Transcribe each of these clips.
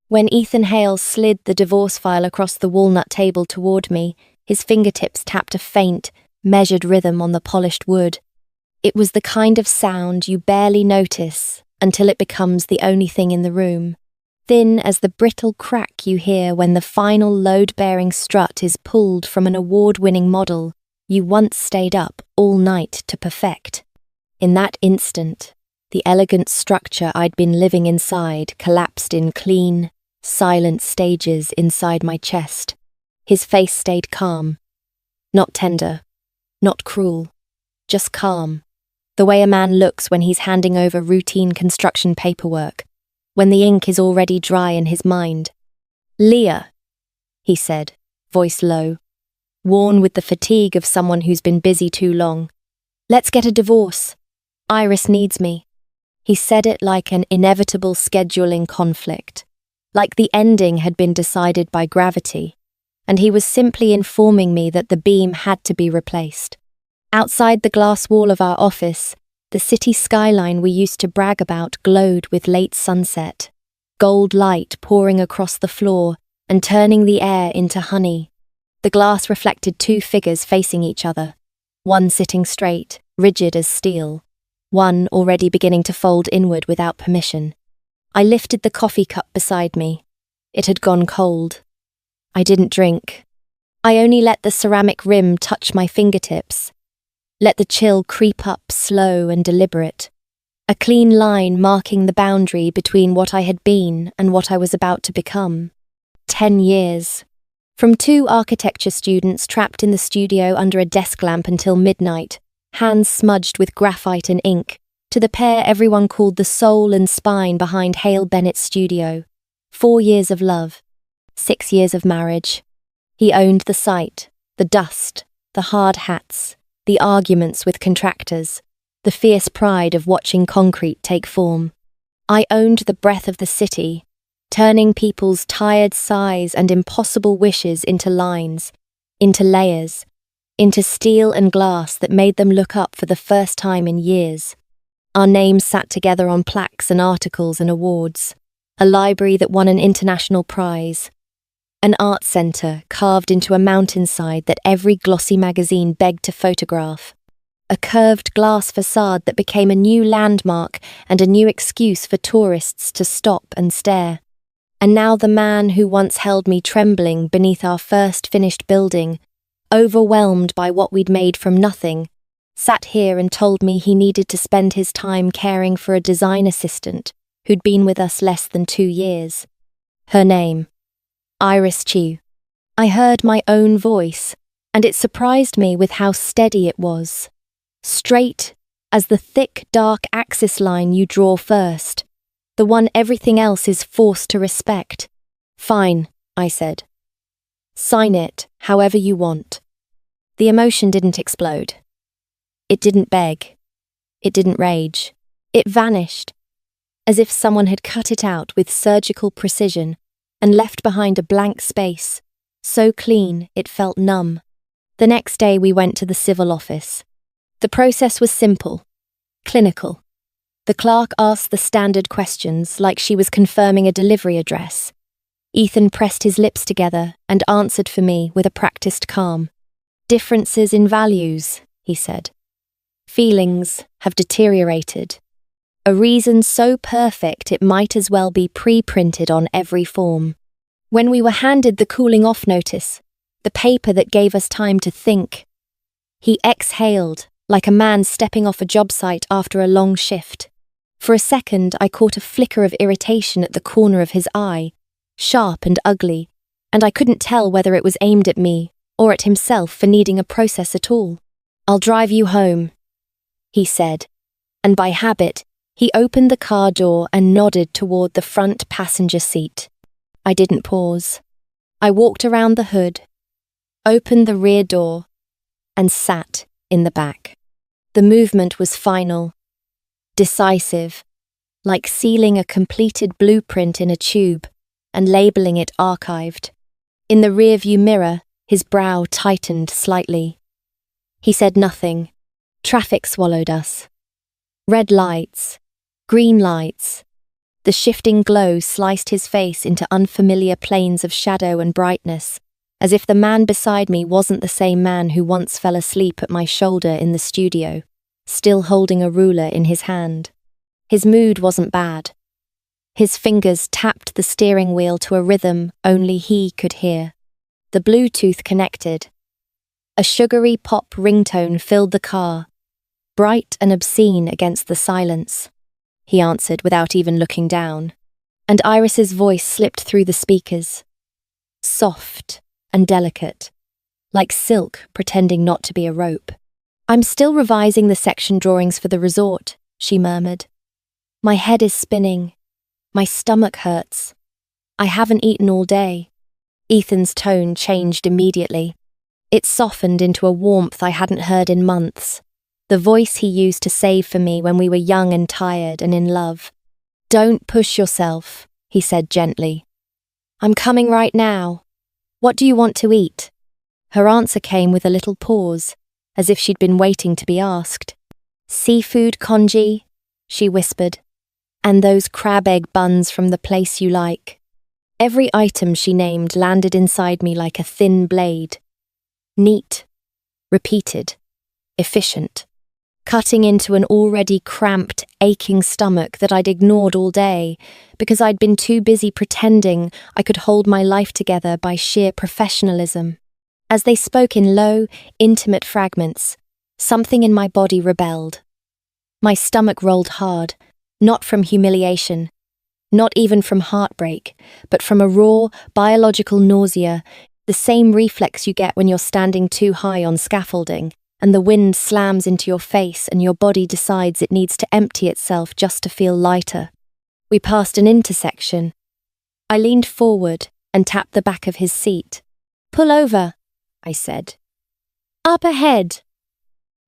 When Ethan Hale slid the divorce file across the walnut table toward me, his fingertips tapped a faint, measured rhythm on the polished wood. It was the kind of sound you barely notice until it becomes the only thing in the room, thin as the brittle crack you hear when the final load-bearing strut is pulled from an award-winning model you once stayed up all night to perfect. In that instant, the elegant structure I'd been living inside collapsed in clean, silent stages inside my chest. His face stayed calm. Not tender, not cruel, just calm. The way a man looks when he's handing over routine construction paperwork, when the ink is already dry in his mind. "Leah," he said, voice low, worn with the fatigue of someone who's been busy too long. "Let's get a divorce. Iris needs me." He said it like an inevitable scheduling conflict, like the ending had been decided by gravity, and he was simply informing me that the beam had to be replaced. Outside the glass wall of our office, the city skyline we used to brag about glowed with late sunset, gold light pouring across the floor and turning the air into honey. The glass reflected two figures facing each other, one sitting straight, rigid as steel, one already beginning to fold inward without permission. I lifted the coffee cup beside me. It had gone cold. I didn't drink. I only let the ceramic rim touch my fingertips, let the chill creep up slow and deliberate, a clean line marking the boundary between what I had been and what I was about to become. 10 years. From two architecture students trapped in the studio under a desk lamp until midnight, hands smudged with graphite and ink, to the pair everyone called the soul and spine behind Hale Bennett's studio. 4 years of love. 6 years of marriage. He owned the site, the dust, the hard hats, the arguments with contractors, the fierce pride of watching concrete take form. I owned the breath of the city, turning people's tired sighs and impossible wishes into lines, into layers, into steel and glass that made them look up for the first time in years. Our names sat together on plaques and articles and awards, a library that won an international prize, an art centre carved into a mountainside that every glossy magazine begged to photograph, a curved glass facade that became a new landmark and a new excuse for tourists to stop and stare. And now the man who once held me trembling beneath our first finished building, overwhelmed by what we'd made from nothing, sat here and told me he needed to spend his time caring for a design assistant who'd been with us less than 2 years. Her name, Iris Chew. I heard my own voice, and it surprised me with how steady it was. Straight as the thick, dark axis line you draw first, the one everything else is forced to respect. "Fine," I said. "Sign it however you want." The emotion didn't explode. It didn't beg. It didn't rage. It vanished, as if someone had cut it out with surgical precision and left behind a blank space, so clean it felt numb. The next day we went to the civil office. The process was simple, clinical. The clerk asked the standard questions like she was confirming a delivery address. Ethan pressed his lips together and answered for me with a practiced calm. "Differences in values," he said. "Feelings have deteriorated. A reason so perfect it might as well be pre-printed on every form." When we were handed the cooling off notice, the paper that gave us time to think, he exhaled like a man stepping off a job site after a long shift. For a second, I caught a flicker of irritation at the corner of his eye, sharp and ugly, and I couldn't tell whether it was aimed at me or at himself for needing a process at all. "I'll drive you home," he said, and by habit, he opened the car door and nodded toward the front passenger seat. I didn't pause. I walked around the hood, opened the rear door, and sat in the back. The movement was final, decisive, like sealing a completed blueprint in a tube and labeling it archived. In the rearview mirror, his brow tightened slightly. He said nothing. Traffic swallowed us. Red lights, green lights. The shifting glow sliced his face into unfamiliar planes of shadow and brightness, as if the man beside me wasn't the same man who once fell asleep at my shoulder in the studio, still holding a ruler in his hand. His mood wasn't bad. His fingers tapped the steering wheel to a rhythm only he could hear. The Bluetooth connected. A sugary pop ringtone filled the car, bright and obscene against the silence. He answered without even looking down, and Iris's voice slipped through the speakers. Soft and delicate, like silk pretending not to be a rope. "I'm still revising the section drawings for the resort," she murmured. "My head is spinning. My stomach hurts. I haven't eaten all day." Ethan's tone changed immediately. It softened into a warmth I hadn't heard in months, the voice he used to save for me when we were young and tired and in love. "Don't push yourself," he said gently. "I'm coming right now. What do you want to eat?" Her answer came with a little pause, as if she'd been waiting to be asked. "Seafood congee," she whispered. "And those crab egg buns from the place you like." Every item she named landed inside me like a thin blade. Neat, repeated, efficient, cutting into an already cramped, aching stomach that I'd ignored all day because I'd been too busy pretending I could hold my life together by sheer professionalism. As they spoke in low, intimate fragments, something in my body rebelled. My stomach rolled hard, not from humiliation, not even from heartbreak, but from a raw, biological nausea, the same reflex you get when you're standing too high on scaffolding, and the wind slams into your face and your body decides it needs to empty itself just to feel lighter. We passed an intersection. I leaned forward and tapped the back of his seat. "Pull over," I said. "Up ahead."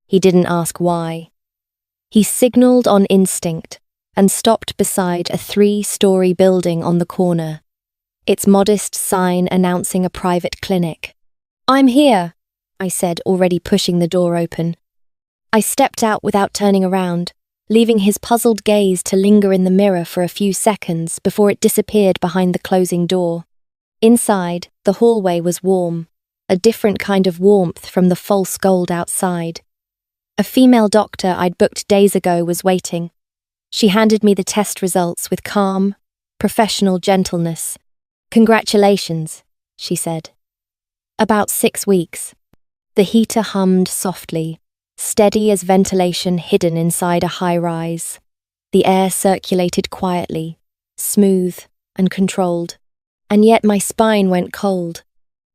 He didn't ask why. He signaled on instinct and stopped beside a 3-story building on the corner, its modest sign announcing a private clinic. "I'm here," I said, already pushing the door open. I stepped out without turning around, leaving his puzzled gaze to linger in the mirror for a few seconds before it disappeared behind the closing door. Inside, the hallway was warm, a different kind of warmth from the false gold outside. A female doctor I'd booked days ago was waiting. She handed me the test results with calm, professional gentleness. "Congratulations," she said. "About 6 weeks." The heater hummed softly, steady as ventilation hidden inside a high-rise. The air circulated quietly, smooth and controlled, and yet my spine went cold.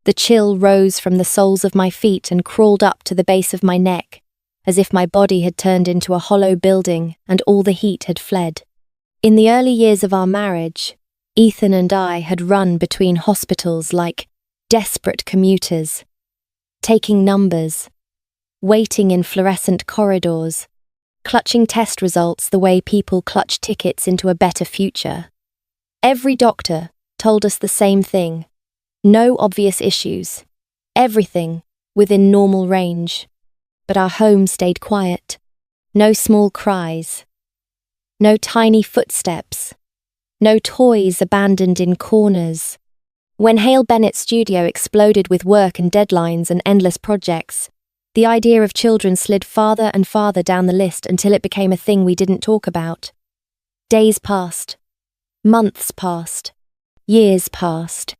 The chill rose from the soles of my feet and crawled up to the base of my neck, as if my body had turned into a hollow building and all the heat had fled. In the early years of our marriage, Ethan and I had run between hospitals like desperate commuters, taking numbers, waiting in fluorescent corridors, clutching test results the way people clutch tickets into a better future. Every doctor told us the same thing: no obvious issues, everything within normal range. But our home stayed quiet. No small cries. No tiny footsteps. No toys abandoned in corners. When Hale Bennett's studio exploded with work and deadlines and endless projects, the idea of children slid farther and farther down the list until it became a thing we didn't talk about. Days passed. Months passed. Years passed.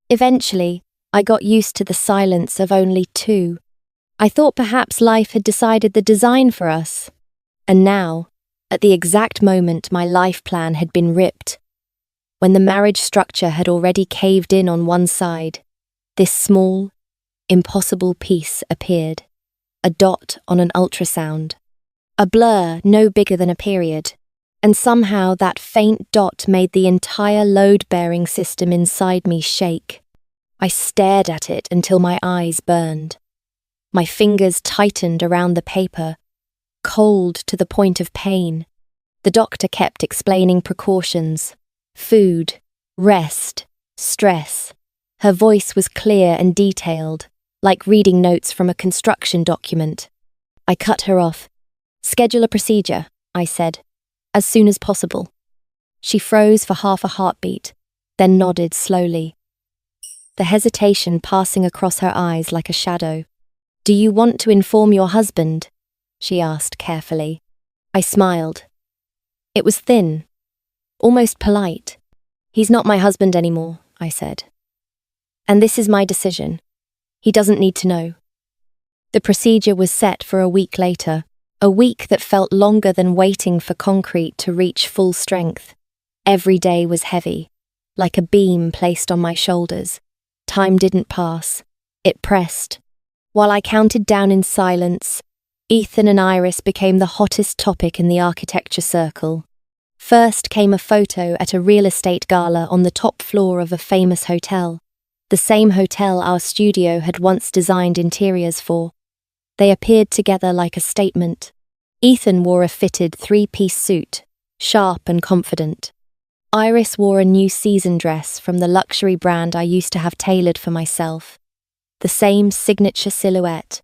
Eventually, I got used to the silence of only 2. I thought perhaps life had decided the design for us. And now, at the exact moment my life plan had been ripped, when the marriage structure had already caved in on one side, this small, impossible piece appeared. A dot on an ultrasound. A blur no bigger than a period. And somehow that faint dot made the entire load-bearing system inside me shake. I stared at it until my eyes burned. My fingers tightened around the paper, cold to the point of pain. The doctor kept explaining precautions: food, rest, stress. Her voice was clear and detailed, like reading notes from a construction document. I cut her off. "Schedule a procedure," I said, "as soon as possible." She froze for half a heartbeat, then nodded slowly, the hesitation passing across her eyes like a shadow. "Do you want to inform your husband?" she asked carefully. I smiled. It was thin, almost polite. "He's not my husband anymore," I said. "And this is my decision. He doesn't need to know." The procedure was set for a week later, a week that felt longer than waiting for concrete to reach full strength. Every day was heavy, like a beam placed on my shoulders. Time didn't pass. It pressed. While I counted down in silence, Ethan and Iris became the hottest topic in the architecture circle. First came a photo at a real estate gala on the top floor of a famous hotel, the same hotel our studio had once designed interiors for. They appeared together like a statement. Ethan wore a fitted three-piece suit, sharp and confident. Iris wore a new season dress from the luxury brand I used to have tailored for myself. The same signature silhouette,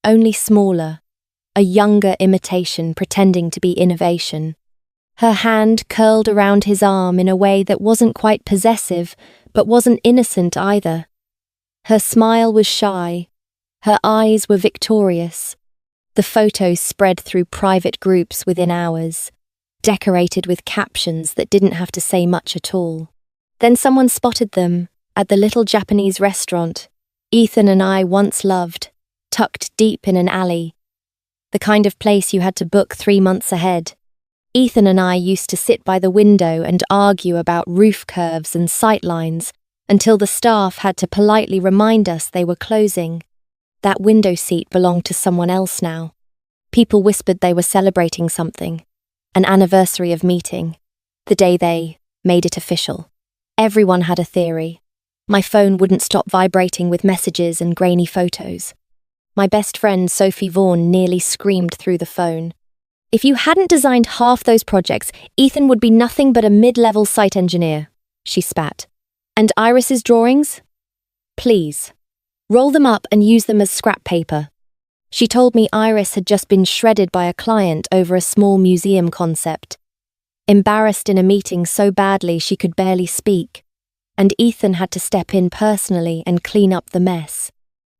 only smaller, a younger imitation pretending to be innovation. Her hand curled around his arm in a way that wasn't quite possessive, but wasn't innocent either. Her smile was shy. Her eyes were victorious. The photos spread through private groups within hours, decorated with captions that didn't have to say much at all. Then someone spotted them at the little Japanese restaurant Ethan and I once loved, tucked deep in an alley, the kind of place you had to book 3 months ahead. Ethan and I used to sit by the window and argue about roof curves and sight lines until the staff had to politely remind us they were closing. That window seat belonged to someone else now. People whispered they were celebrating something, an anniversary of meeting, the day they made it official. Everyone had a theory. My phone wouldn't stop vibrating with messages and grainy photos. My best friend Sophie Vaughan nearly screamed through the phone. "If you hadn't designed half those projects, Ethan would be nothing but a mid-level site engineer," she spat. "And Iris's drawings? Please, roll them up and use them as scrap paper." She told me Iris had just been shredded by a client over a small museum concept. Embarrassed in a meeting so badly she could barely speak, and Ethan had to step in personally and clean up the mess.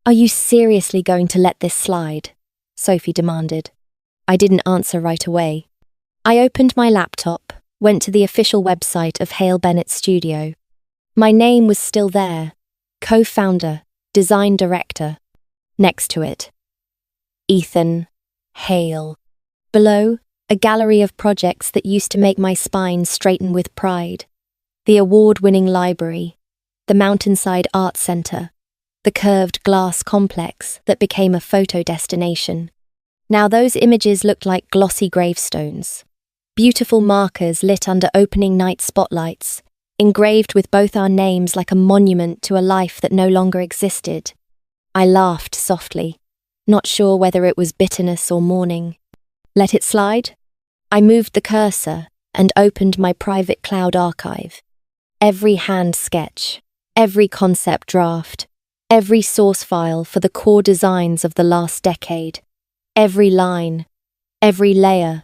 "Are you seriously going to let this slide?" Sophie demanded. I didn't answer right away. I opened my laptop, went to the official website of Hale Bennett Studio. My name was still there, co-founder, design director. Next to it, Ethan Hale. Below, a gallery of projects that used to make my spine straighten with pride. The award-winning library, the Mountainside Art Centre, the curved glass complex that became a photo destination. Now those images looked like glossy gravestones, beautiful markers lit under opening night spotlights, engraved with both our names like a monument to a life that no longer existed. I laughed softly, not sure whether it was bitterness or mourning. Let it slide? I moved the cursor and opened my private cloud archive. Every hand sketch, every concept draft, every source file for the core designs of the last decade, every line, every layer,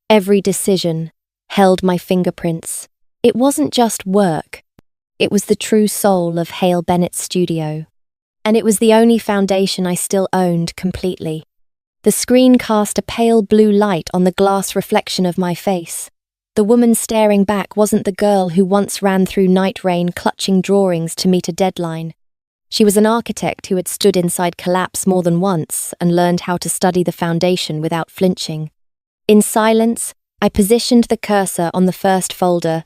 every decision held my fingerprints. It wasn't just work. It was the true soul of Hale Bennett Studio. And it was the only foundation I still owned completely. The screen cast a pale blue light on the glass reflection of my face. The woman staring back wasn't the girl who once ran through night rain clutching drawings to meet a deadline. She was an architect who had stood inside collapse more than once and learned how to study the foundation without flinching. In silence, I positioned the cursor on the first folder,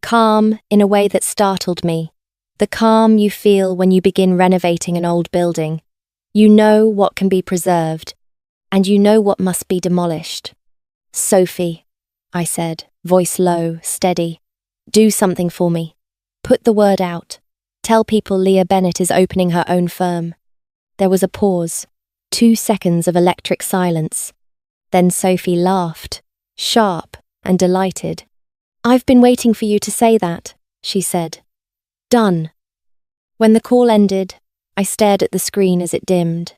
calm in a way that startled me. The calm you feel when you begin renovating an old building. You know what can be preserved, and you know what must be demolished. "Sophie," I said, voice low, steady, "do something for me. Put the word out. Tell people Leah Bennett is opening her own firm." There was a pause, 2 seconds of electric silence. Then Sophie laughed, sharp and delighted. "I've been waiting for you to say that," she said. "Done." When the call ended, I stared at the screen as it dimmed.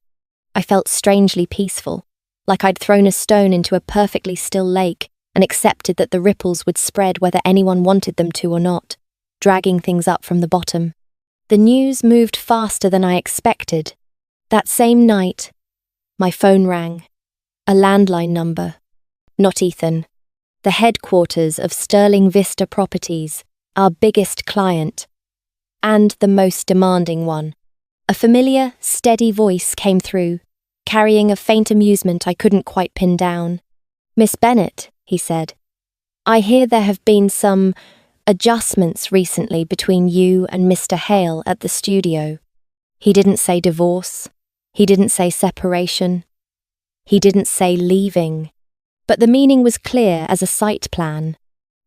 I felt strangely peaceful, like I'd thrown a stone into a perfectly still lake and accepted that the ripples would spread whether anyone wanted them to or not, dragging things up from the bottom. The news moved faster than I expected. That same night, my phone rang. A landline number. Not Ethan. The headquarters of Sterling Vista Properties, our biggest client, and the most demanding one. A familiar, steady voice came through, carrying a faint amusement I couldn't quite pin down. "Miss Bennet," he said, "I hear there have been some adjustments recently between you and Mr. Hale at the studio." He didn't say divorce. He didn't say separation. He didn't say leaving. But the meaning was clear as a site plan.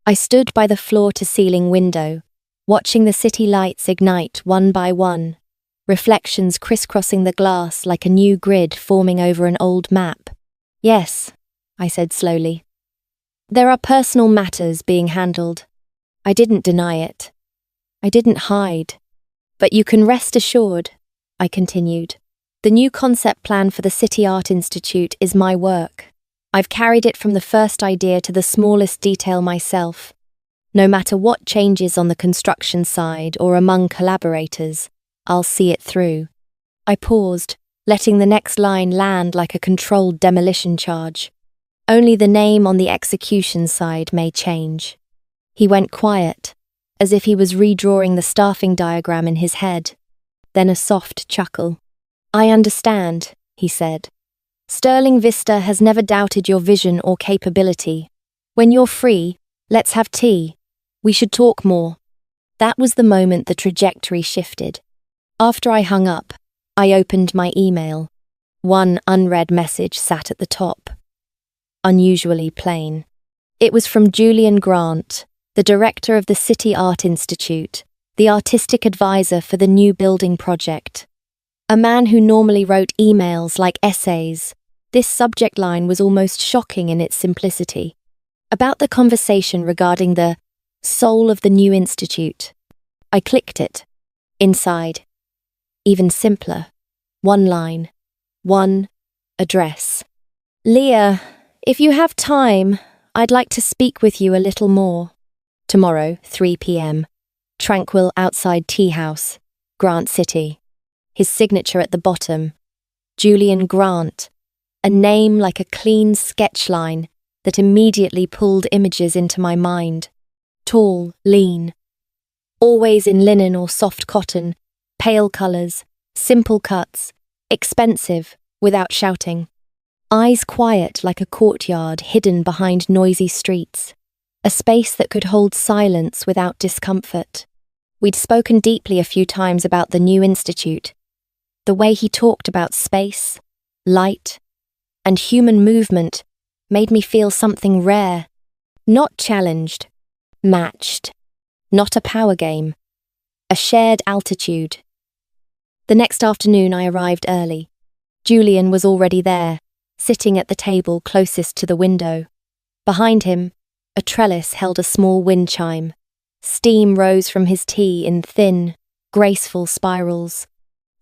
I stood by the floor-to-ceiling window, watching the city lights ignite one by one, reflections crisscrossing the glass like a new grid forming over an old map. "Yes," I said slowly. "There are personal matters being handled. I didn't deny it. I didn't hide. But you can rest assured," I continued. "The new concept plan for the City Art Institute is my work. I've carried it from the first idea to the smallest detail myself. No matter what changes on the construction side or among collaborators, I'll see it through." I paused, letting the next line land like a controlled demolition charge. "Only the name on the execution side may change." He went quiet, as if he was redrawing the staffing diagram in his head. Then a soft chuckle. "I understand," he said. "Sterling Vista has never doubted your vision or capability. When you're free, let's have tea. We should talk more." That was the moment the trajectory shifted. After I hung up, I opened my email. One unread message sat at the top. Unusually plain. It was from Julian Grant, the director of the City Art Institute, the artistic advisor for the new building project. A man who normally wrote emails like essays. This subject line was almost shocking in its simplicity. About the conversation regarding the soul of the new institute. I clicked it. Inside. Even simpler. One line. One address. "Leah, if you have time, I'd like to speak with you a little more. Tomorrow, 3 p.m. Tranquil outside tea house, Grant City." His signature at the bottom. Julian Grant. A name like a clean sketch line that immediately pulled images into my mind. Tall, lean. Always in linen or soft cotton, pale colours, simple cuts, expensive without shouting. Eyes quiet like a courtyard hidden behind noisy streets. A space that could hold silence without discomfort. We'd spoken deeply a few times about the new institute. The way he talked about space, light, and human movement made me feel something rare. Not challenged, matched. Not a power game. A shared altitude. The next afternoon I arrived early. Julian was already there, sitting at the table closest to the window. Behind him, a trellis held a small wind chime. Steam rose from his tea in thin, graceful spirals.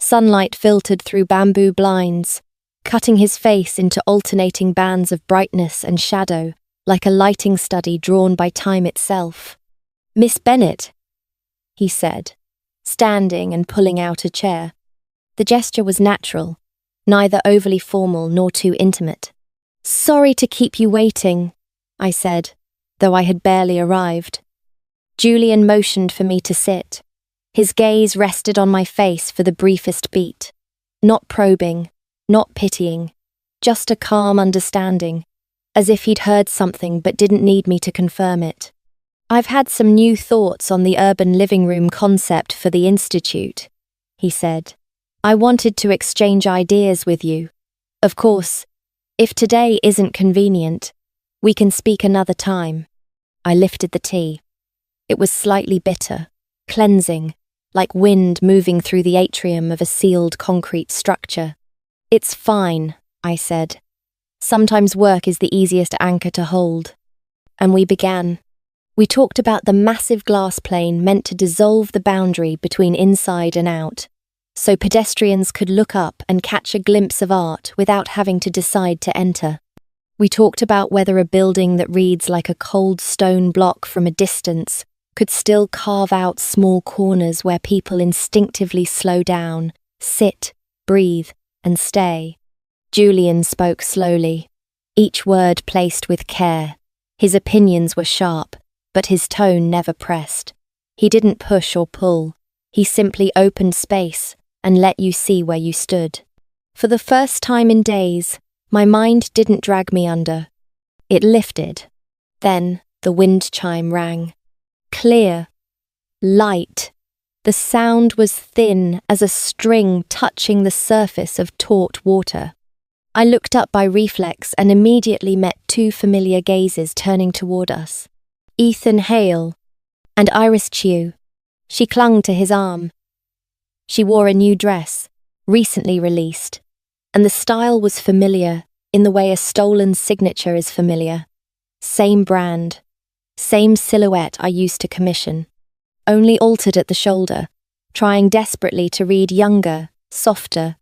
Sunlight filtered through bamboo blinds, cutting his face into alternating bands of brightness and shadow, like a lighting study drawn by time itself. "Miss Bennet," he said, standing and pulling out a chair. The gesture was natural, neither overly formal nor too intimate. "Sorry to keep you waiting," I said, though I had barely arrived. Julian motioned for me to sit. His gaze rested on my face for the briefest beat. Not probing, not pitying, just a calm understanding, as if he'd heard something but didn't need me to confirm it. "I've had some new thoughts on the urban living room concept for the Institute," he said. "I wanted to exchange ideas with you. Of course, if today isn't convenient, we can speak another time." I lifted the tea. It was slightly bitter, cleansing, like wind moving through the atrium of a sealed concrete structure. "It's fine," I said. "Sometimes work is the easiest anchor to hold." And we began. We talked about the massive glass plane meant to dissolve the boundary between inside and out, so pedestrians could look up and catch a glimpse of art without having to decide to enter. We talked about whether a building that reads like a cold stone block from a distance could still carve out small corners where people instinctively slow down, sit, breathe, and stay. Julian spoke slowly, each word placed with care. His opinions were sharp, but his tone never pressed. He didn't push or pull. He simply opened space and let you see where you stood. For the first time in days, my mind didn't drag me under. It lifted. Then the wind chime rang. Clear. Light. The sound was thin as a string touching the surface of taut water. I looked up by reflex and immediately met two familiar gazes turning toward us. Ethan Hale and Iris Chew. She clung to his arm. She wore a new dress, recently released, and the style was familiar in the way a stolen signature is familiar. Same brand, same silhouette I used to commission, only altered at the shoulder, trying desperately to read younger, softer.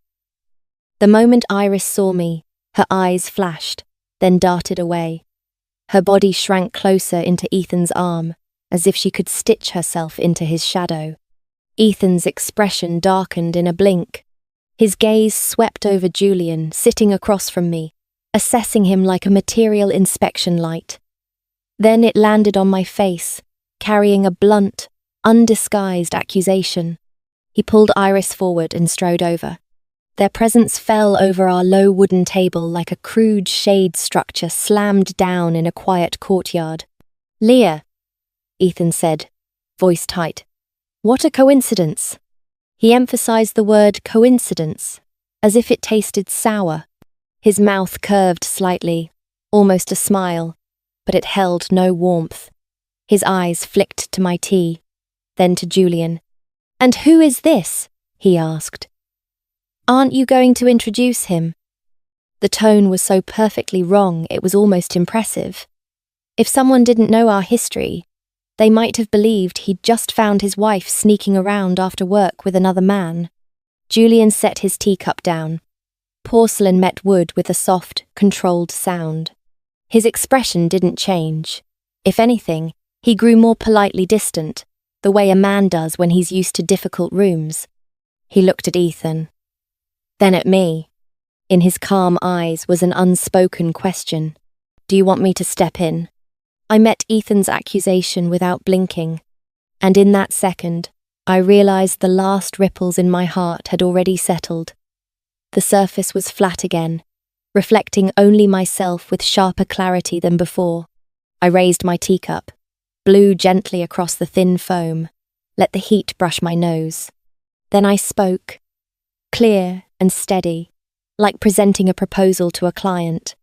The moment Iris saw me, her eyes flashed, then darted away. Her body shrank closer into Ethan's arm, as if she could stitch herself into his shadow. Ethan's expression darkened in a blink. His gaze swept over Julian, sitting across from me, assessing him like a material inspection light. Then it landed on my face, carrying a blunt, undisguised accusation. He pulled Iris forward and strode over. Their presence fell over our low wooden table like a crude shade structure slammed down in a quiet courtyard. "Leah," Ethan said, voice tight. "What a coincidence." He emphasized the word coincidence, as if it tasted sour. His mouth curved slightly, almost a smile, but it held no warmth. His eyes flicked to my tea, then to Julian. "And who is this?" he asked. "Aren't you going to introduce him?" The tone was so perfectly wrong it was almost impressive. If someone didn't know our history, they might have believed he'd just found his wife sneaking around after work with another man. Julian set his teacup down. Porcelain met wood with a soft, controlled sound. His expression didn't change. If anything, he grew more politely distant, the way a man does when he's used to difficult rooms. He looked at Ethan, then at me. In his calm eyes was an unspoken question. "Do you want me to step in?" I met Ethan's accusation without blinking, and in that second, I realized the last ripples in my heart had already settled. The surface was flat again, reflecting only myself with sharper clarity than before. I raised my teacup, blew gently across the thin foam, let the heat brush my nose. Then I spoke, clear and steady, like presenting a proposal to a client.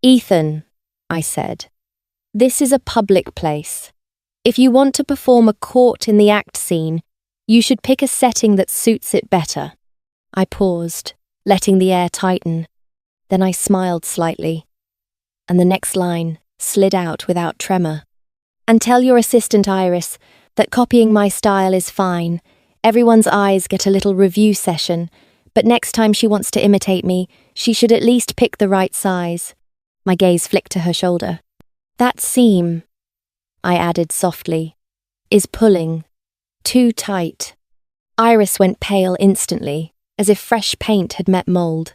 "Ethan," I said, "this is a public place. If you want to perform a caught in the act scene, you should pick a setting that suits it better." I paused, letting the air tighten. Then I smiled slightly, and the next line slid out without tremor. "And tell your assistant Iris that copying my style is fine. Everyone's eyes get a little review session, but next time she wants to imitate me, she should at least pick the right size." My gaze flicked to her shoulder. "That seam," I added softly, "is pulling. Too tight." Iris went pale instantly, as if fresh paint had met mold.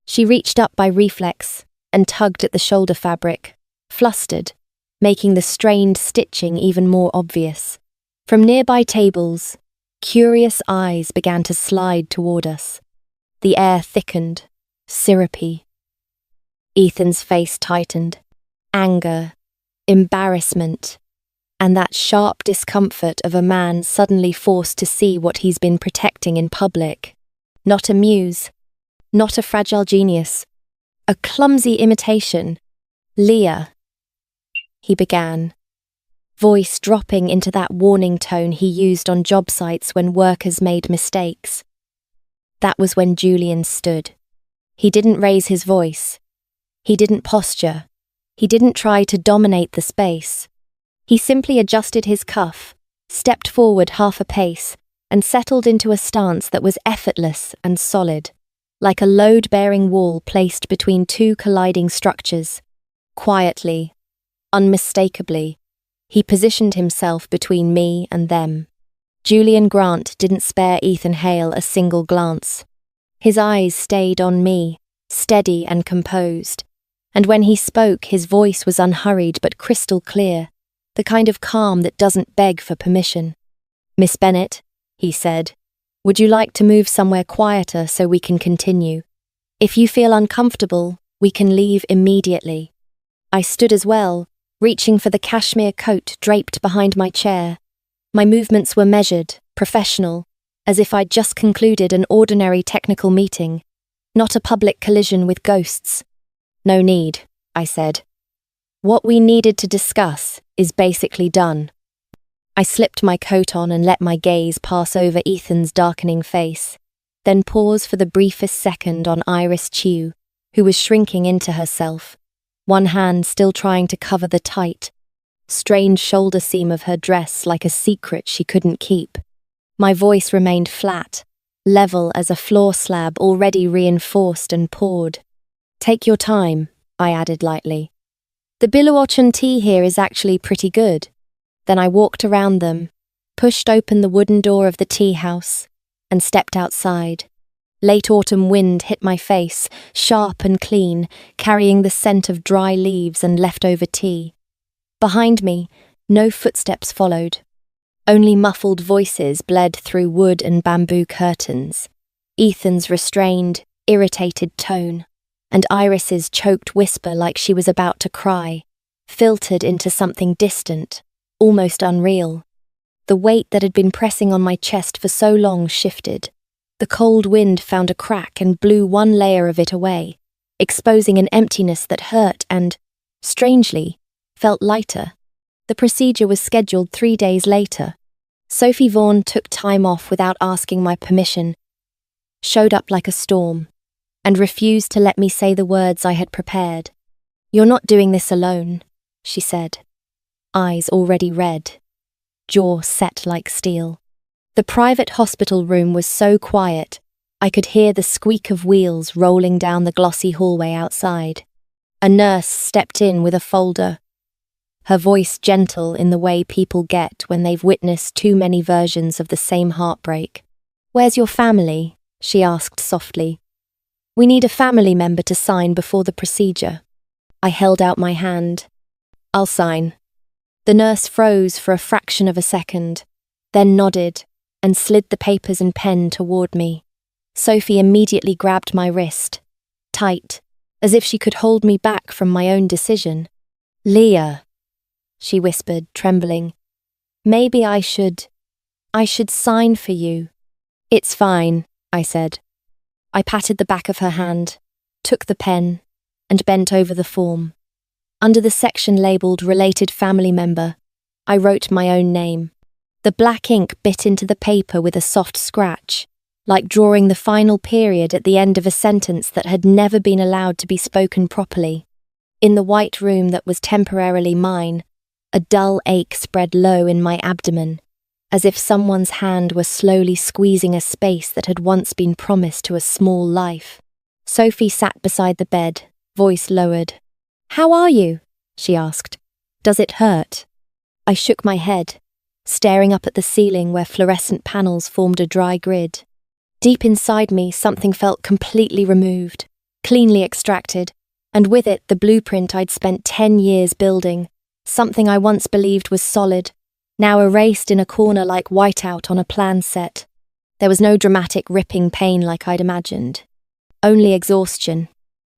She reached up by reflex and tugged at the shoulder fabric, flustered, making the strained stitching even more obvious. From nearby tables, curious eyes began to slide toward us. The air thickened, syrupy. Ethan's face tightened. Anger, embarrassment, and that sharp discomfort of a man suddenly forced to see what he's been protecting in public. Not a muse, not a fragile genius, a clumsy imitation. "Leah," he began, voice dropping into that warning tone he used on job sites when workers made mistakes. That was when Julian stood. He didn't raise his voice. He didn't posture. He didn't try to dominate the space. He simply adjusted his cuff, stepped forward half a pace, and settled into a stance that was effortless and solid, like a load-bearing wall placed between two colliding structures. Quietly, unmistakably, he positioned himself between me and them. Julian Grant didn't spare Ethan Hale a single glance. His eyes stayed on me, steady and composed, and when he spoke, his voice was unhurried but crystal clear, the kind of calm that doesn't beg for permission. "Miss Bennett," he said, "would you like to move somewhere quieter so we can continue? If you feel uncomfortable, we can leave immediately." I stood as well, reaching for the cashmere coat draped behind my chair. My movements were measured, professional, as if I'd just concluded an ordinary technical meeting, not a public collision with ghosts. "No need," I said. "What we needed to discuss is basically done." I slipped my coat on and let my gaze pass over Ethan's darkening face, then pause for the briefest second on Iris Chew, who was shrinking into herself, one hand still trying to cover the tight, strained shoulder seam of her dress like a secret she couldn't keep. My voice remained flat, level as a floor slab already reinforced and poured. "Take your time," I added lightly. "The Biluochen tea here is actually pretty good." Then I walked around them, pushed open the wooden door of the tea house, and stepped outside. Late autumn wind hit my face, sharp and clean, carrying the scent of dry leaves and leftover tea. Behind me, no footsteps followed. Only muffled voices bled through wood and bamboo curtains. Ethan's restrained, irritated tone, and Iris's choked whisper like she was about to cry, filtered into something distant, almost unreal. The weight that had been pressing on my chest for so long shifted. The cold wind found a crack and blew one layer of it away, exposing an emptiness that hurt and, strangely, felt lighter. The procedure was scheduled 3 days later. Sophie Vaughan took time off without asking my permission, showed up like a storm, and refused to let me say the words I had prepared. "You're not doing this alone," she said. Eyes already red, jaw set like steel. The private hospital room was so quiet, I could hear the squeak of wheels rolling down the glossy hallway outside. A nurse stepped in with a folder, her voice gentle in the way people get when they've witnessed too many versions of the same heartbreak. "Where's your family?" she asked softly. "We need a family member to sign before the procedure." I held out my hand. "I'll sign." The nurse froze for a fraction of a second, then nodded and slid the papers and pen toward me. Sophie immediately grabbed my wrist, tight, as if she could hold me back from my own decision. "Leah," she whispered, trembling. "Maybe I should sign for you." "It's fine," I said. I patted the back of her hand, took the pen, and bent over the form. Under the section labelled Related Family Member, I wrote my own name. The black ink bit into the paper with a soft scratch, like drawing the final period at the end of a sentence that had never been allowed to be spoken properly. In the white room that was temporarily mine, a dull ache spread low in my abdomen, as if someone's hand were slowly squeezing a space that had once been promised to a small life. Sophie sat beside the bed, voice lowered. "How are you?" she asked. "Does it hurt?" I shook my head, staring up at the ceiling where fluorescent panels formed a dry grid. Deep inside me, something felt completely removed, cleanly extracted, and with it the blueprint I'd spent 10 years building, something I once believed was solid, now erased in a corner like whiteout on a plan set. There was no dramatic ripping pain like I'd imagined. Only exhaustion.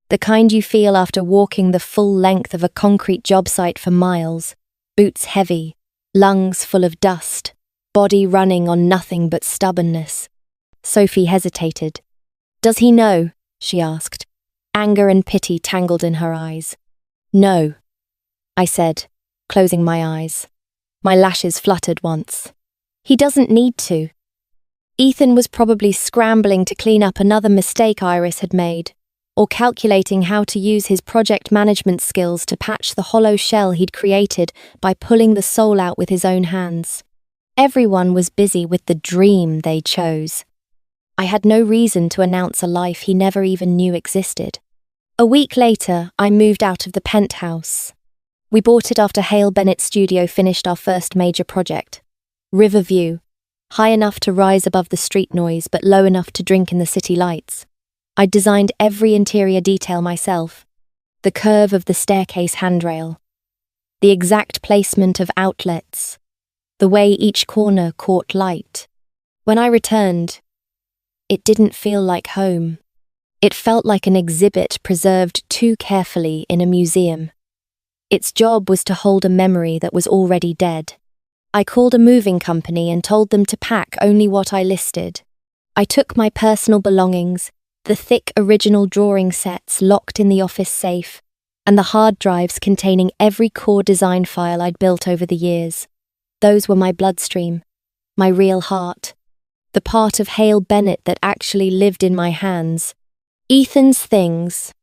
The kind you feel after walking the full length of a concrete job site for miles, boots heavy, lungs full of dust, body running on nothing but stubbornness. Sophie hesitated. "Does he know?" she asked, anger and pity tangled in her eyes. "No," I said, closing my eyes. My lashes fluttered once. "He doesn't need to." Ethan was probably scrambling to clean up another mistake Iris had made, or calculating how to use his project management skills to patch the hollow shell he'd created by pulling the soul out with his own hands. Everyone was busy with the dream they chose. I had no reason to announce a life he never even knew existed. A week later, I moved out of the penthouse. We bought it after Hale Bennett's studio finished our first major project. Riverview, high enough to rise above the street noise but low enough to drink in the city lights. I'd designed every interior detail myself. The curve of the staircase handrail, the exact placement of outlets, the way each corner caught light. When I returned, it didn't feel like home. It felt like an exhibit preserved too carefully in a museum. Its job was to hold a memory that was already dead. I called a moving company and told them to pack only what I listed. I took my personal belongings, the thick original drawing sets locked in the office safe, and the hard drives containing every core design file I'd built over the years. Those were my bloodstream, my real heart, the part of Hale Bennett that actually lived in my hands. Ethan's things.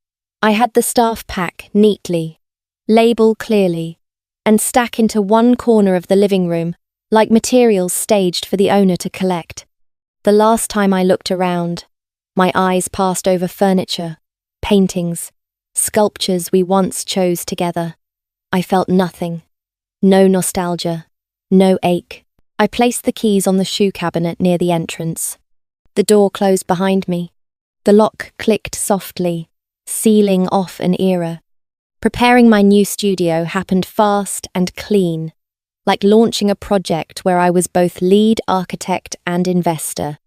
I had the staff pack neatly, label clearly, and stack into one corner of the living room, like materials staged for the owner to collect. The last time I looked around, my eyes passed over furniture, paintings, sculptures we once chose together. I felt nothing. No nostalgia. No ache. I placed the keys on the shoe cabinet near the entrance. The door closed behind me. The lock clicked softly, sealing off an era. Preparing my new studio happened fast and clean, like launching a project where I was both lead architect and investor.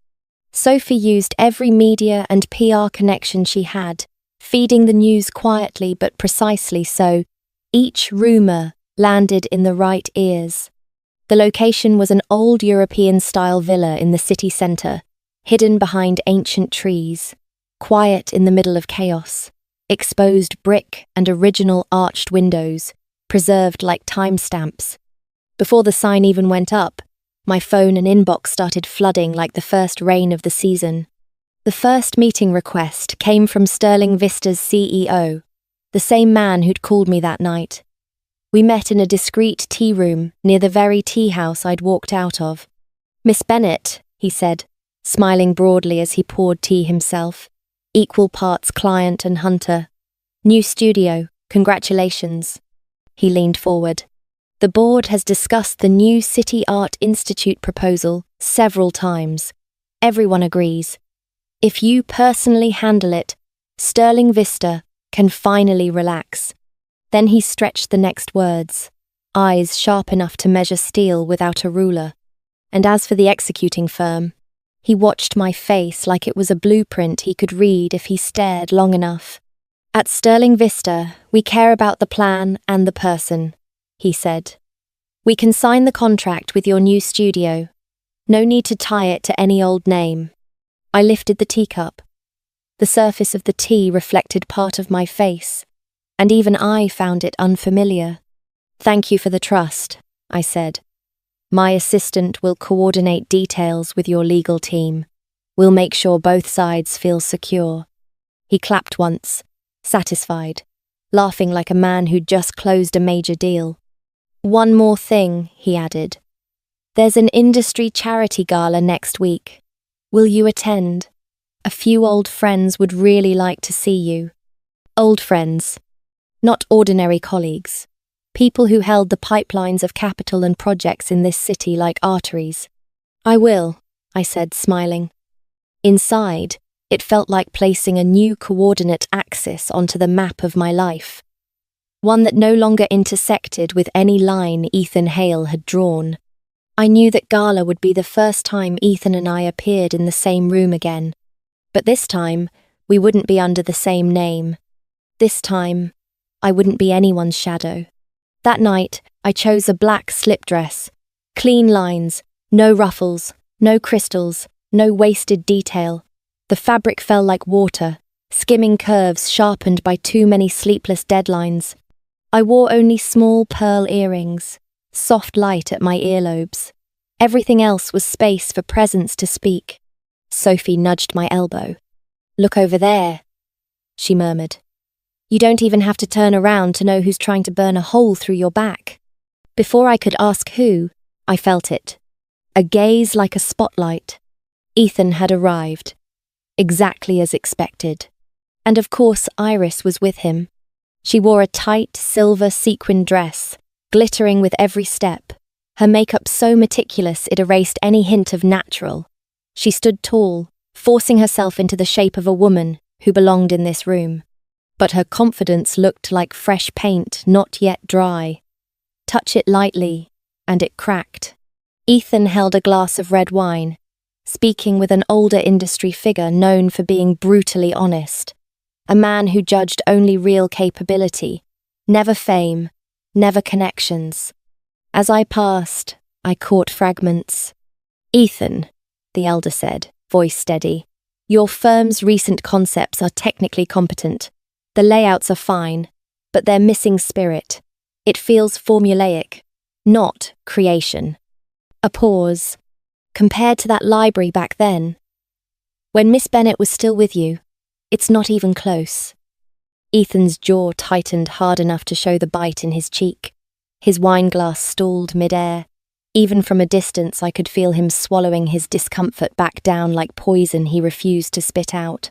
Sophie used every media and PR connection she had, feeding the news quietly but precisely so each rumour landed in the right ears. The location was an old European-style villa in the city centre, hidden behind ancient trees, quiet in the middle of chaos, exposed brick and original arched windows, preserved like timestamps. Before the sign even went up, my phone and inbox started flooding like the first rain of the season. The first meeting request came from Sterling Vista's CEO, the same man who'd called me that night. We met in a discreet tea room near the very tea house I'd walked out of. "Miss Bennett," he said, smiling broadly as he poured tea himself, equal parts client and hunter. "New studio, congratulations." He leaned forward. "The board has discussed the new City Art Institute proposal several times. Everyone agrees. If you personally handle it, Sterling Vista can finally relax." Then he stretched the next words, eyes sharp enough to measure steel without a ruler. And as for the executing firm, he watched my face like it was a blueprint he could read if he stared long enough. "At Sterling Vista, we care about the plan and the person," he said. "We can sign the contract with your new studio. No need to tie it to any old name." I lifted the teacup. The surface of the tea reflected part of my face, and even I found it unfamiliar. "Thank you for the trust," I said. "My assistant will coordinate details with your legal team. We'll make sure both sides feel secure." He clapped once, satisfied, laughing like a man who'd just closed a major deal. "One more thing," he added. "There's an industry charity gala next week. Will you attend? A few old friends would really like to see you." Old friends. Not ordinary colleagues. People who held the pipelines of capital and projects in this city like arteries. "I will," I said, smiling. Inside, it felt like placing a new coordinate axis onto the map of my life. One that no longer intersected with any line Ethan Hale had drawn. I knew that gala would be the first time Ethan and I appeared in the same room again. But this time, we wouldn't be under the same name. This time, I wouldn't be anyone's shadow. That night, I chose a black slip dress. Clean lines, no ruffles, no crystals, no wasted detail. The fabric fell like water, skimming curves sharpened by too many sleepless deadlines. I wore only small pearl earrings, soft light at my earlobes. Everything else was space for presence to speak. Sophie nudged my elbow. "Look over there," she murmured. "You don't even have to turn around to know who's trying to burn a hole through your back." Before I could ask who, I felt it. A gaze like a spotlight. Ethan had arrived. Exactly as expected. And of course Iris was with him. She wore a tight, silver sequin dress, glittering with every step, her makeup so meticulous it erased any hint of natural. She stood tall, forcing herself into the shape of a woman who belonged in this room. But her confidence looked like fresh paint not yet dry. Touch it lightly, and it cracked. Ethan held a glass of red wine, speaking with an older industry figure known for being brutally honest. A man who judged only real capability, never fame, never connections. As I passed, I caught fragments. "Ethan," the elder said, voice steady, "your firm's recent concepts are technically competent. The layouts are fine, but they're missing spirit. It feels formulaic, not creation." A pause. "Compared to that library back then, when Miss Bennet was still with you, it's not even close." Ethan's jaw tightened hard enough to show the bite in his cheek. His wineglass stalled mid-air. Even from a distance I could feel him swallowing his discomfort back down like poison he refused to spit out.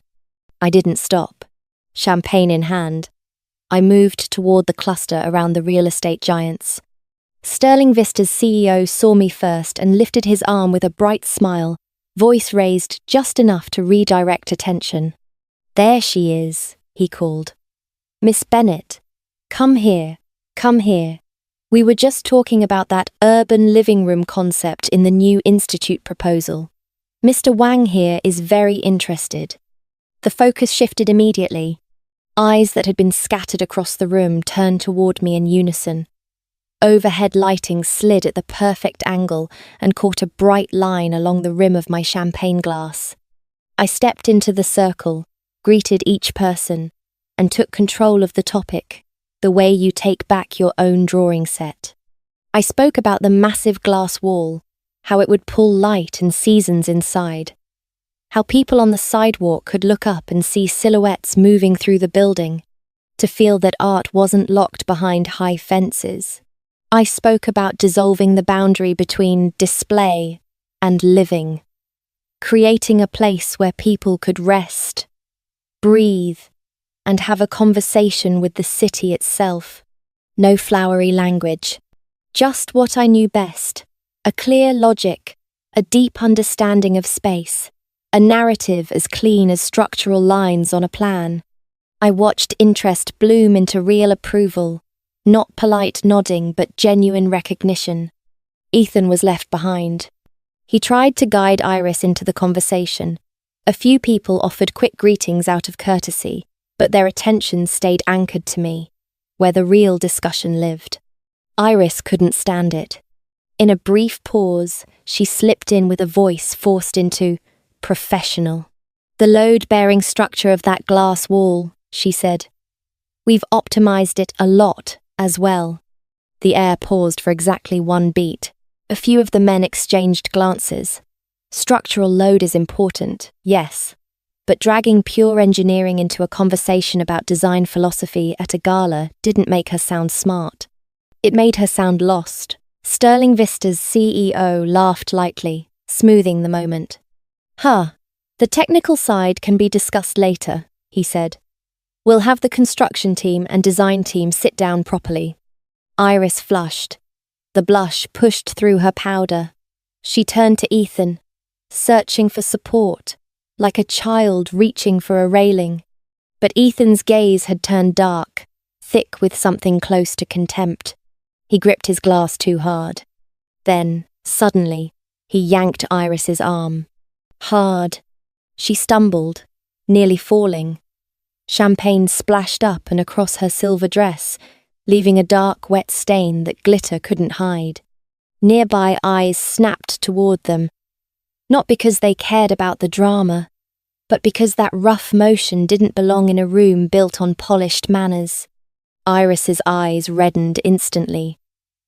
I didn't stop. Champagne in hand, I moved toward the cluster around the real estate giants. Sterling Vista's CEO saw me first and lifted his arm with a bright smile, voice raised just enough to redirect attention. "There she is," he called. "Miss Bennet, come here, come here. We were just talking about that urban living room concept in the new institute proposal. Mr. Wang here is very interested." The focus shifted immediately. Eyes that had been scattered across the room turned toward me in unison. Overhead lighting slid at the perfect angle and caught a bright line along the rim of my champagne glass. I stepped into the circle, greeted each person, and took control of the topic, the way you take back your own drawing set. I spoke about the massive glass wall, how it would pull light and seasons inside, how people on the sidewalk could look up and see silhouettes moving through the building, to feel that art wasn't locked behind high fences. I spoke about dissolving the boundary between display and living, creating a place where people could rest, breathe, and have a conversation with the city itself. No flowery language, just what I knew best, a clear logic, a deep understanding of space, a narrative as clean as structural lines on a plan. I watched interest bloom into real approval, not polite nodding but genuine recognition. Ethan was left behind. He tried to guide Iris into the conversation. A few people offered quick greetings out of courtesy, but their attention stayed anchored to me, where the real discussion lived. Iris couldn't stand it. In a brief pause, she slipped in with a voice forced into professional. "The load-bearing structure of that glass wall," she said. "We've optimized it a lot as well." The air paused for exactly one beat. A few of the men exchanged glances. Structural load is important, yes, but dragging pure engineering into a conversation about design philosophy at a gala didn't make her sound smart. It made her sound lost. Sterling Vista's CEO laughed lightly, smoothing the moment. The technical side can be discussed later," he said. "We'll have the construction team and design team sit down properly." Iris flushed. The blush pushed through her powder. She turned to Ethan, searching for support, like a child reaching for a railing. But Ethan's gaze had turned dark, thick with something close to contempt. He gripped his glass too hard. Then, suddenly, he yanked Iris's arm. Hard. She stumbled, nearly falling. Champagne splashed up and across her silver dress, leaving a dark, wet stain that glitter couldn't hide. Nearby eyes snapped toward them, not because they cared about the drama, but because that rough motion didn't belong in a room built on polished manners. Iris's eyes reddened instantly.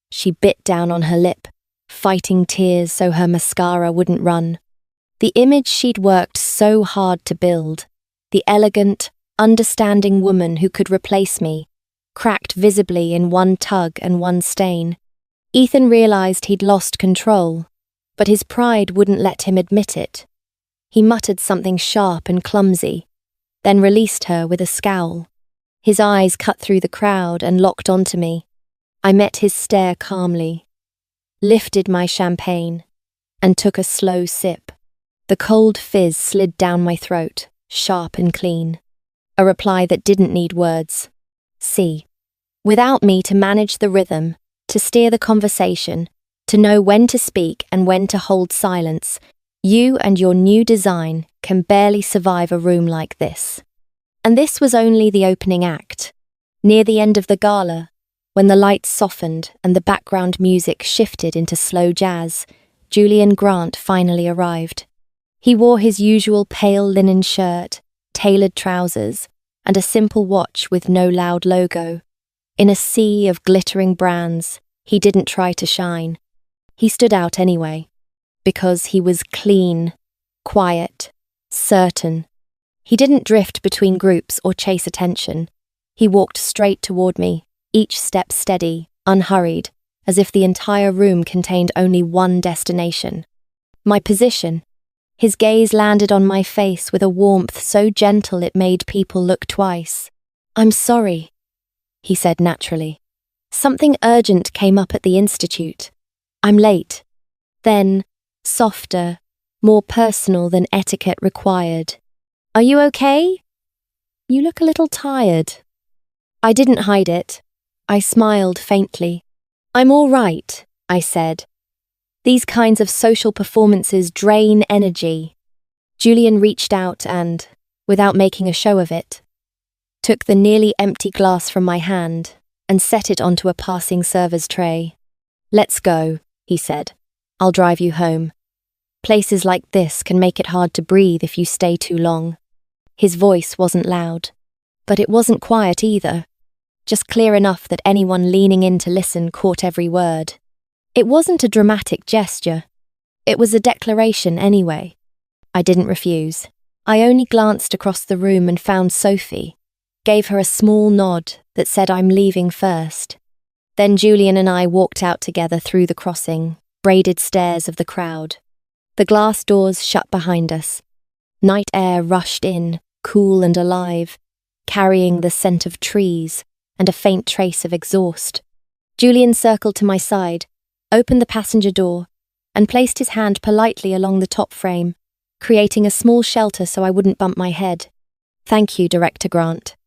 She bit down on her lip, fighting tears so her mascara wouldn't run. The image she'd worked so hard to build, the elegant, understanding woman who could replace me, cracked visibly in one tug and one stain. Ethan realized he'd lost control, but his pride wouldn't let him admit it. He muttered something sharp and clumsy, then released her with a scowl. His eyes cut through the crowd and locked onto me. I met his stare calmly, lifted my champagne, and took a slow sip. The cold fizz slid down my throat, sharp and clean. A reply that didn't need words. See. Without me to manage the rhythm, to steer the conversation, to know when to speak and when to hold silence, you and your new design can barely survive a room like this. And this was only the opening act. Near the end of the gala, when the lights softened and the background music shifted into slow jazz, Julian Grant finally arrived. He wore his usual pale linen shirt, tailored trousers, and a simple watch with no loud logo. In a sea of glittering brands, he didn't try to shine. He stood out anyway, because he was clean, quiet, certain. He didn't drift between groups or chase attention. He walked straight toward me, each step steady, unhurried, as if the entire room contained only one destination. My position. His gaze landed on my face with a warmth so gentle it made people look twice. "I'm sorry," he said naturally. "Something urgent came up at the Institute. I'm late." Then, softer, more personal than etiquette required. "Are you okay? You look a little tired." I didn't hide it. I smiled faintly. "I'm all right," I said. "These kinds of social performances drain energy." Julian reached out and, without making a show of it, took the nearly empty glass from my hand and set it onto a passing server's tray. "Let's go," he said. "I'll drive you home. Places like this can make it hard to breathe if you stay too long." His voice wasn't loud, but it wasn't quiet either, just clear enough that anyone leaning in to listen caught every word. It wasn't a dramatic gesture. It was a declaration anyway. I didn't refuse. I only glanced across the room and found Sophie, gave her a small nod that said I'm leaving first. Then Julian and I walked out together through the crossing, braided stairs of the crowd. The glass doors shut behind us. Night air rushed in, cool and alive, carrying the scent of trees and a faint trace of exhaust. Julian circled to my side, opened the passenger door, and placed his hand politely along the top frame, creating a small shelter so I wouldn't bump my head. "Thank you, Director Grant,"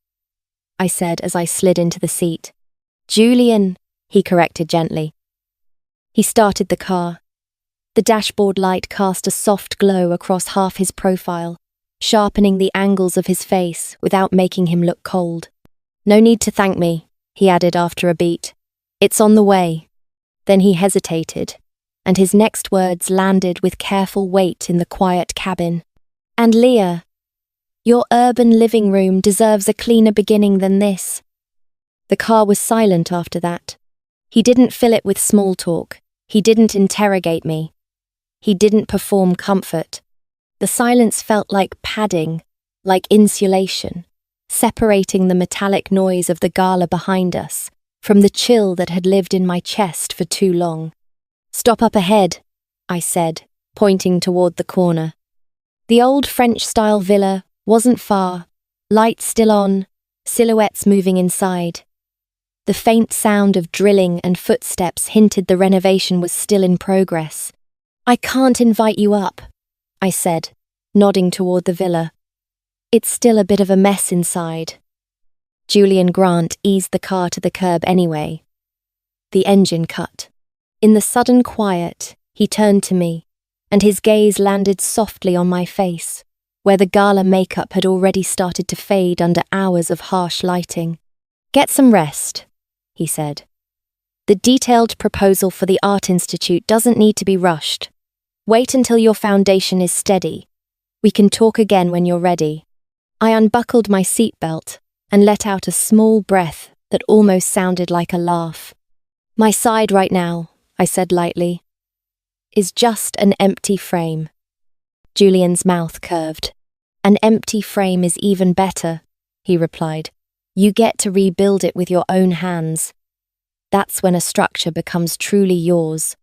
I said as I slid into the seat. "Julian," he corrected gently. He started the car. The dashboard light cast a soft glow across half his profile, sharpening the angles of his face without making him look cold. "No need to thank me," he added after a beat. "It's on the way." Then he hesitated, and his next words landed with careful weight in the quiet cabin. "And Leah, your urban living room deserves a cleaner beginning than this." The car was silent after that. He didn't fill it with small talk. He didn't interrogate me. He didn't perform comfort. The silence felt like padding, like insulation, separating the metallic noise of the gala behind us from the chill that had lived in my chest for too long. "Stop up ahead," I said, pointing toward the corner. The old French-style villa wasn't far, lights still on, silhouettes moving inside. The faint sound of drilling and footsteps hinted the renovation was still in progress. "I can't invite you up," I said, nodding toward the villa. "It's still a bit of a mess inside." Julian Grant eased the car to the curb anyway. The engine cut. In the sudden quiet, he turned to me, and his gaze landed softly on my face, where the gala makeup had already started to fade under hours of harsh lighting. "Get some rest," he said. "The detailed proposal for the Art Institute doesn't need to be rushed. Wait until your foundation is steady. We can talk again when you're ready." I unbuckled my seatbelt and let out a small breath that almost sounded like a laugh. "My side right now," I said lightly, "is just an empty frame." Julian's mouth curved. "An empty frame is even better," he replied. "You get to rebuild it with your own hands. That's when a structure becomes truly yours.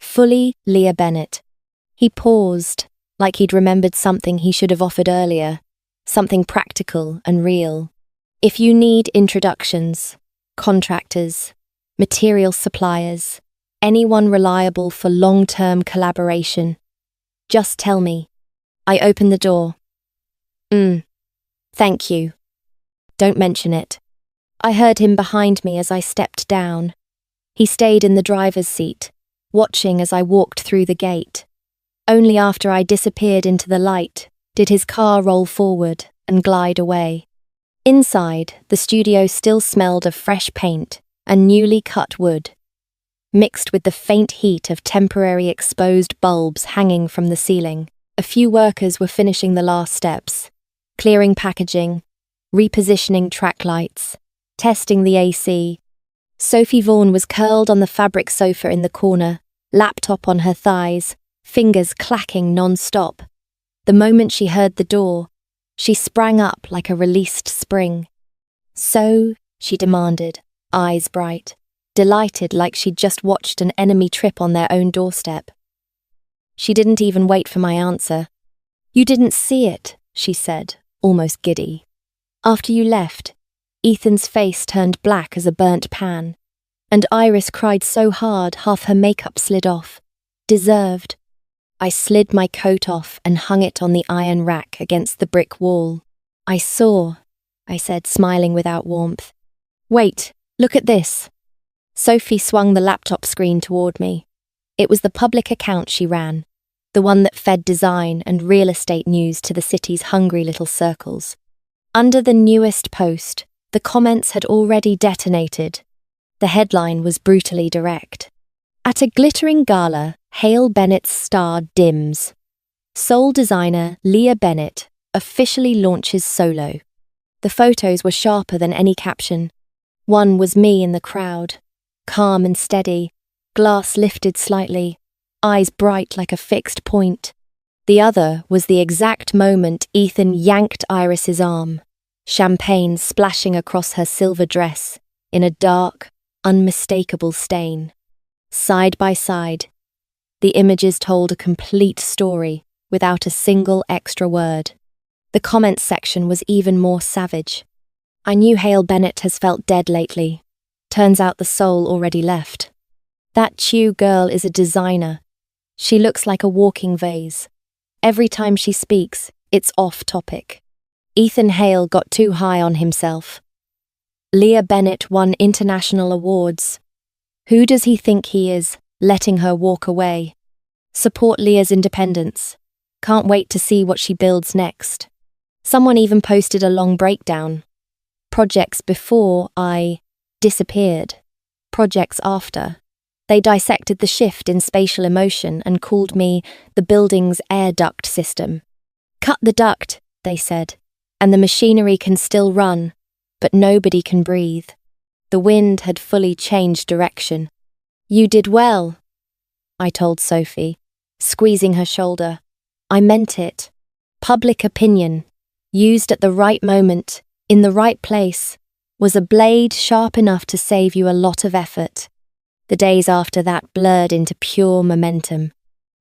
Fully Leah Bennett." He paused, like he'd remembered something he should have offered earlier, something practical and real. If you need introductions, contractors, material suppliers, anyone reliable for long-term collaboration, just tell me. I opened the door. Thank you. Don't mention it. I heard him behind me as I stepped down. He stayed in the driver's seat, watching as I walked through the gate. Only after I disappeared into the light did his car roll forward and glide away. Inside, the studio still smelled of fresh paint and newly cut wood, mixed with the faint heat of temporary exposed bulbs hanging from the ceiling. A few workers were finishing the last steps, clearing packaging, repositioning track lights, testing the AC. Sophie Vaughan was curled on the fabric sofa in the corner, laptop on her thighs, fingers clacking non-stop. The moment she heard the door, she sprang up like a released spring. "So?" she demanded, eyes bright, delighted like she'd just watched an enemy trip on their own doorstep. She didn't even wait for my answer. "You didn't see it," she said, almost giddy. "After you left, Ethan's face turned black as a burnt pan, and Iris cried so hard half her makeup slid off. Deserved." I slid my coat off and hung it on the iron rack against the brick wall. "I saw," I said, smiling without warmth. "Wait, look at this." Sophie swung the laptop screen toward me. It was the public account she ran, the one that fed design and real estate news to the city's hungry little circles. Under the newest post, the comments had already detonated. The headline was brutally direct. At a glittering gala, Hale Bennett's star dims. Soul designer Leah Bennett officially launches solo. The photos were sharper than any caption. One was me in the crowd, calm and steady, glass lifted slightly, eyes bright like a fixed point. The other was the exact moment Ethan yanked Iris's arm, champagne splashing across her silver dress in a dark, unmistakable stain. Side by side, the images told a complete story without a single extra word. The comments section was even more savage. "I knew Hale Bennett has felt dead lately. Turns out the soul already left. That Chew girl is a designer. She looks like a walking vase. Every time she speaks, it's off topic. Ethan Hale got too high on himself. Leah Bennett won international awards. Who does he think he is, letting her walk away? Support Leah's independence. Can't wait to see what she builds next." Someone even posted a long breakdown. Projects before I disappeared. Projects after. They dissected the shift in spatial emotion and called me the building's air duct system. "Cut the duct," they said, "and the machinery can still run, but nobody can breathe." The wind had fully changed direction. "You did well," I told Sophie, squeezing her shoulder. "I meant it. Public opinion, used at the right moment, in the right place, was a blade sharp enough to save you a lot of effort." The days after that blurred into pure momentum.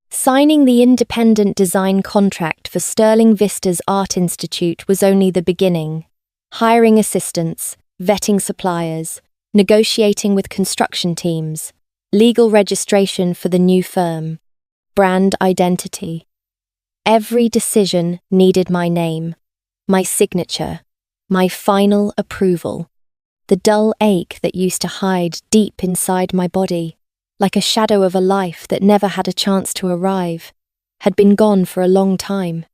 Signing the independent design contract for Sterling Vista's Art Institute was only the beginning. Hiring assistants, vetting suppliers, negotiating with construction teams, legal registration for the new firm, brand identity. Every decision needed my name, my signature, my final approval. The dull ache that used to hide deep inside my body, like a shadow of a life that never had a chance to arrive, had been gone for a long time.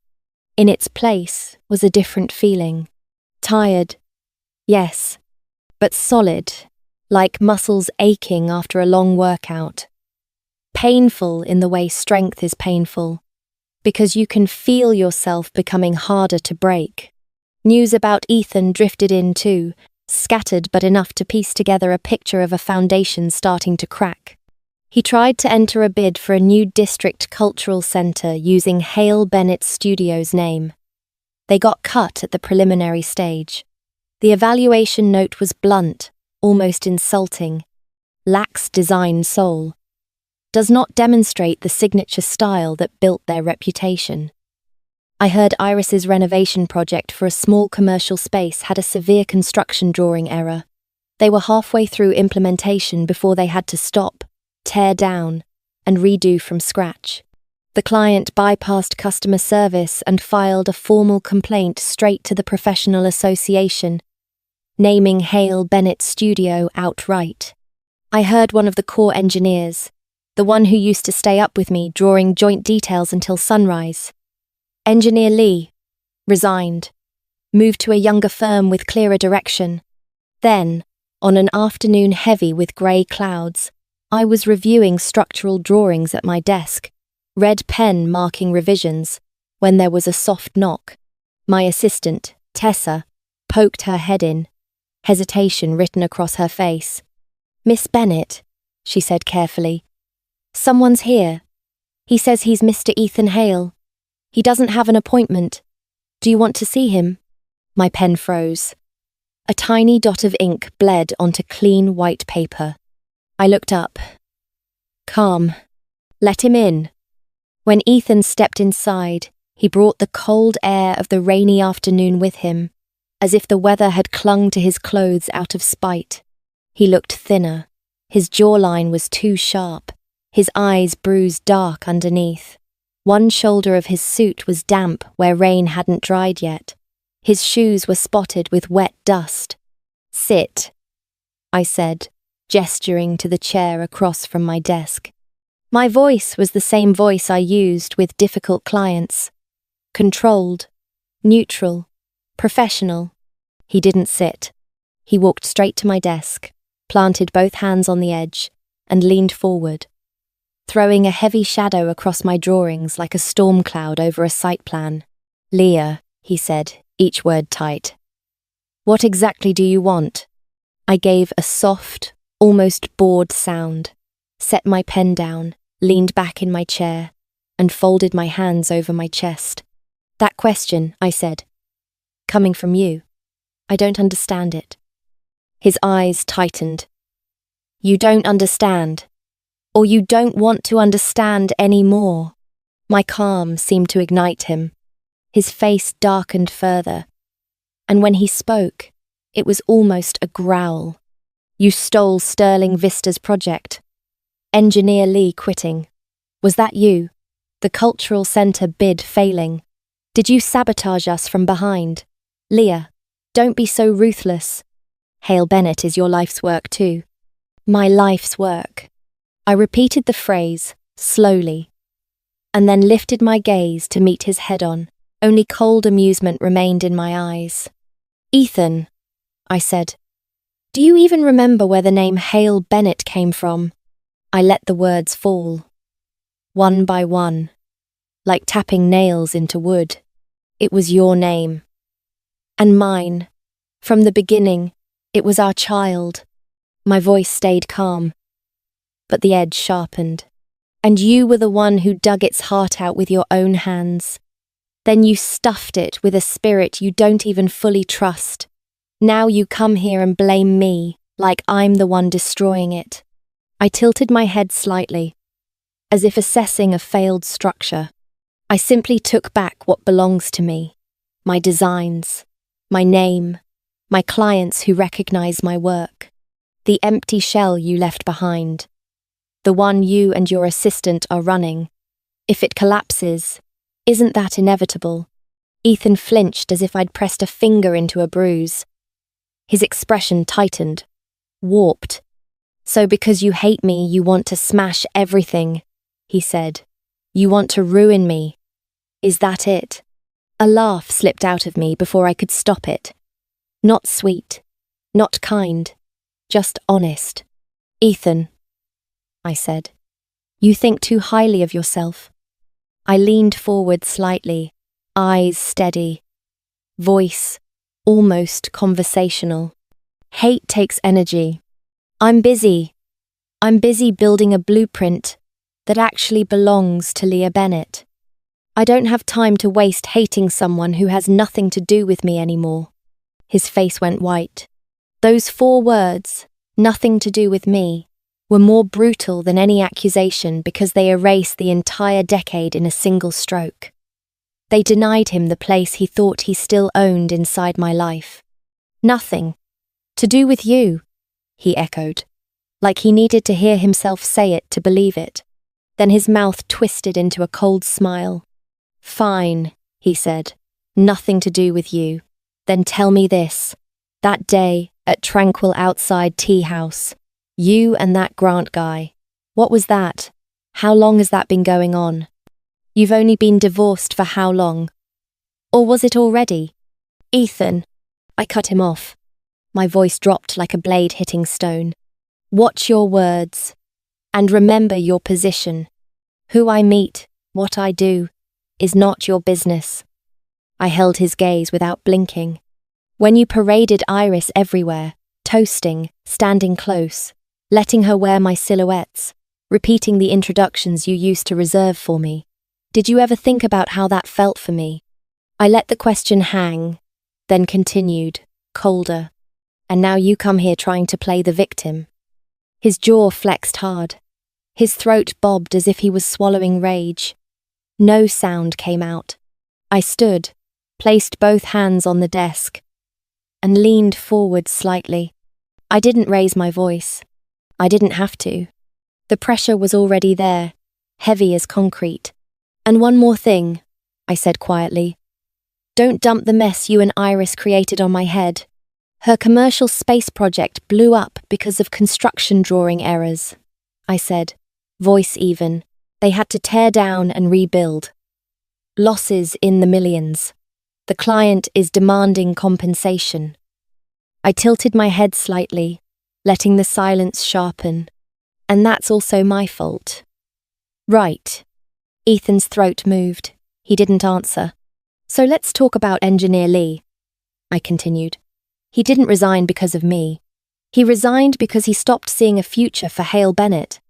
In its place was a different feeling. Tired, yes, but solid, like muscles aching after a long workout. Painful in the way strength is painful, because you can feel yourself becoming harder to break. News about Ethan drifted in too, scattered but enough to piece together a picture of a foundation starting to crack. He tried to enter a bid for a new district cultural centre using Hale Bennett Studios' name. They got cut at the preliminary stage. The evaluation note was blunt, almost insulting. Lacks design soul. Does not demonstrate the signature style that built their reputation. I heard Iris's renovation project for a small commercial space had a severe construction drawing error. They were halfway through implementation before they had to stop, tear down, and redo from scratch. The client bypassed customer service and filed a formal complaint straight to the professional association, naming Hale Bennett's studio outright. I heard one of the core engineers, the one who used to stay up with me drawing joint details until sunrise. Engineer Lee resigned, moved to a younger firm with clearer direction. Then, on an afternoon heavy with grey clouds, I was reviewing structural drawings at my desk, red pen marking revisions, when there was a soft knock. My assistant, Tessa, poked her head in, hesitation written across her face. "Miss Bennett," she said carefully. "Someone's here. He says he's Mr. Ethan Hale. He doesn't have an appointment. Do you want to see him?" My pen froze. A tiny dot of ink bled onto clean white paper. I looked up. Calm. Let him in. When Ethan stepped inside, he brought the cold air of the rainy afternoon with him, as if the weather had clung to his clothes out of spite. He looked thinner. His jawline was too sharp, his eyes bruised dark underneath. One shoulder of his suit was damp where rain hadn't dried yet. His shoes were spotted with wet dust. "Sit," I said, gesturing to the chair across from my desk. My voice was the same voice I used with difficult clients. Controlled, neutral, professional. He didn't sit. He walked straight to my desk, planted both hands on the edge, and leaned forward, throwing a heavy shadow across my drawings like a storm cloud over a site plan. "Leah," he said, each word tight. "What exactly do you want?" I gave a soft, almost bored sound, set my pen down, leaned back in my chair, and folded my hands over my chest. "That question," I said, "coming from you. I don't understand it." His eyes tightened. "You don't understand. Or you don't want to understand any more." My calm seemed to ignite him. His face darkened further, and when he spoke, it was almost a growl. "You stole Sterling Vista's project. Engineer Lee quitting. Was that you? The cultural centre bid failing. Did you sabotage us from behind? Leah, don't be so ruthless. Hale Bennett is your life's work too." My life's work. I repeated the phrase, slowly, and then lifted my gaze to meet his head-on. Only cold amusement remained in my eyes. "Ethan," I said, "do you even remember where the name Hale Bennett came from?" I let the words fall, one by one, like tapping nails into wood. It was your name. And mine. From the beginning, it was our child. My voice stayed calm, but the edge sharpened. "And you were the one who dug its heart out with your own hands. Then you stuffed it with a spirit you don't even fully trust. Now you come here and blame me, like I'm the one destroying it." I tilted my head slightly, as if assessing a failed structure. I simply took back what belongs to me, my designs, my name, my clients who recognize my work, the empty shell you left behind, the one you and your assistant are running. If it collapses, isn't that inevitable? Ethan flinched as if I'd pressed a finger into a bruise. His expression tightened, warped. "So because you hate me, you want to smash everything," he said. "You want to ruin me. Is that it?" A laugh slipped out of me before I could stop it. Not sweet, not kind, just honest. "Ethan," I said, "you think too highly of yourself." I leaned forward slightly, eyes steady, voice almost conversational. "Hate takes energy. I'm busy building a blueprint that actually belongs to Leah Bennett. I don't have time to waste hating someone who has nothing to do with me anymore." His face went white. Those 4 words, "nothing to do with me," were more brutal than any accusation because they erased the entire decade in a single stroke. They denied him the place he thought he still owned inside my life. Nothing. To do with you, he echoed, like he needed to hear himself say it to believe it. Then his mouth twisted into a cold smile. Fine, he said. Nothing to do with you. Then tell me this. That day, at Tranquil Outside Tea House, you and that Grant guy. What was that? How long has that been going on? You've only been divorced for how long? Or was it already? Ethan. I cut him off. My voice dropped like a blade hitting stone. Watch your words. And remember your position. Who I meet, what I do, is not your business. I held his gaze without blinking. When you paraded Iris everywhere, toasting, standing close, letting her wear my silhouettes, repeating the introductions you used to reserve for me, did you ever think about how that felt for me? I let the question hang, then continued, colder. And now you come here trying to play the victim. His jaw flexed hard. His throat bobbed as if he was swallowing rage. No sound came out. I stood, placed both hands on the desk, and leaned forward slightly. I didn't raise my voice. I didn't have to. The pressure was already there, heavy as concrete. And one more thing, I said quietly. Don't dump the mess you and Iris created on my head. Her commercial space project blew up because of construction drawing errors, I said, voice even. They had to tear down and rebuild. Losses in the millions. The client is demanding compensation. I tilted my head slightly, letting the silence sharpen. And that's also my fault. Right. Ethan's throat moved. He didn't answer. So let's talk about Engineer Lee, I continued. He didn't resign because of me. He resigned because he stopped seeing a future for Hale Bennett.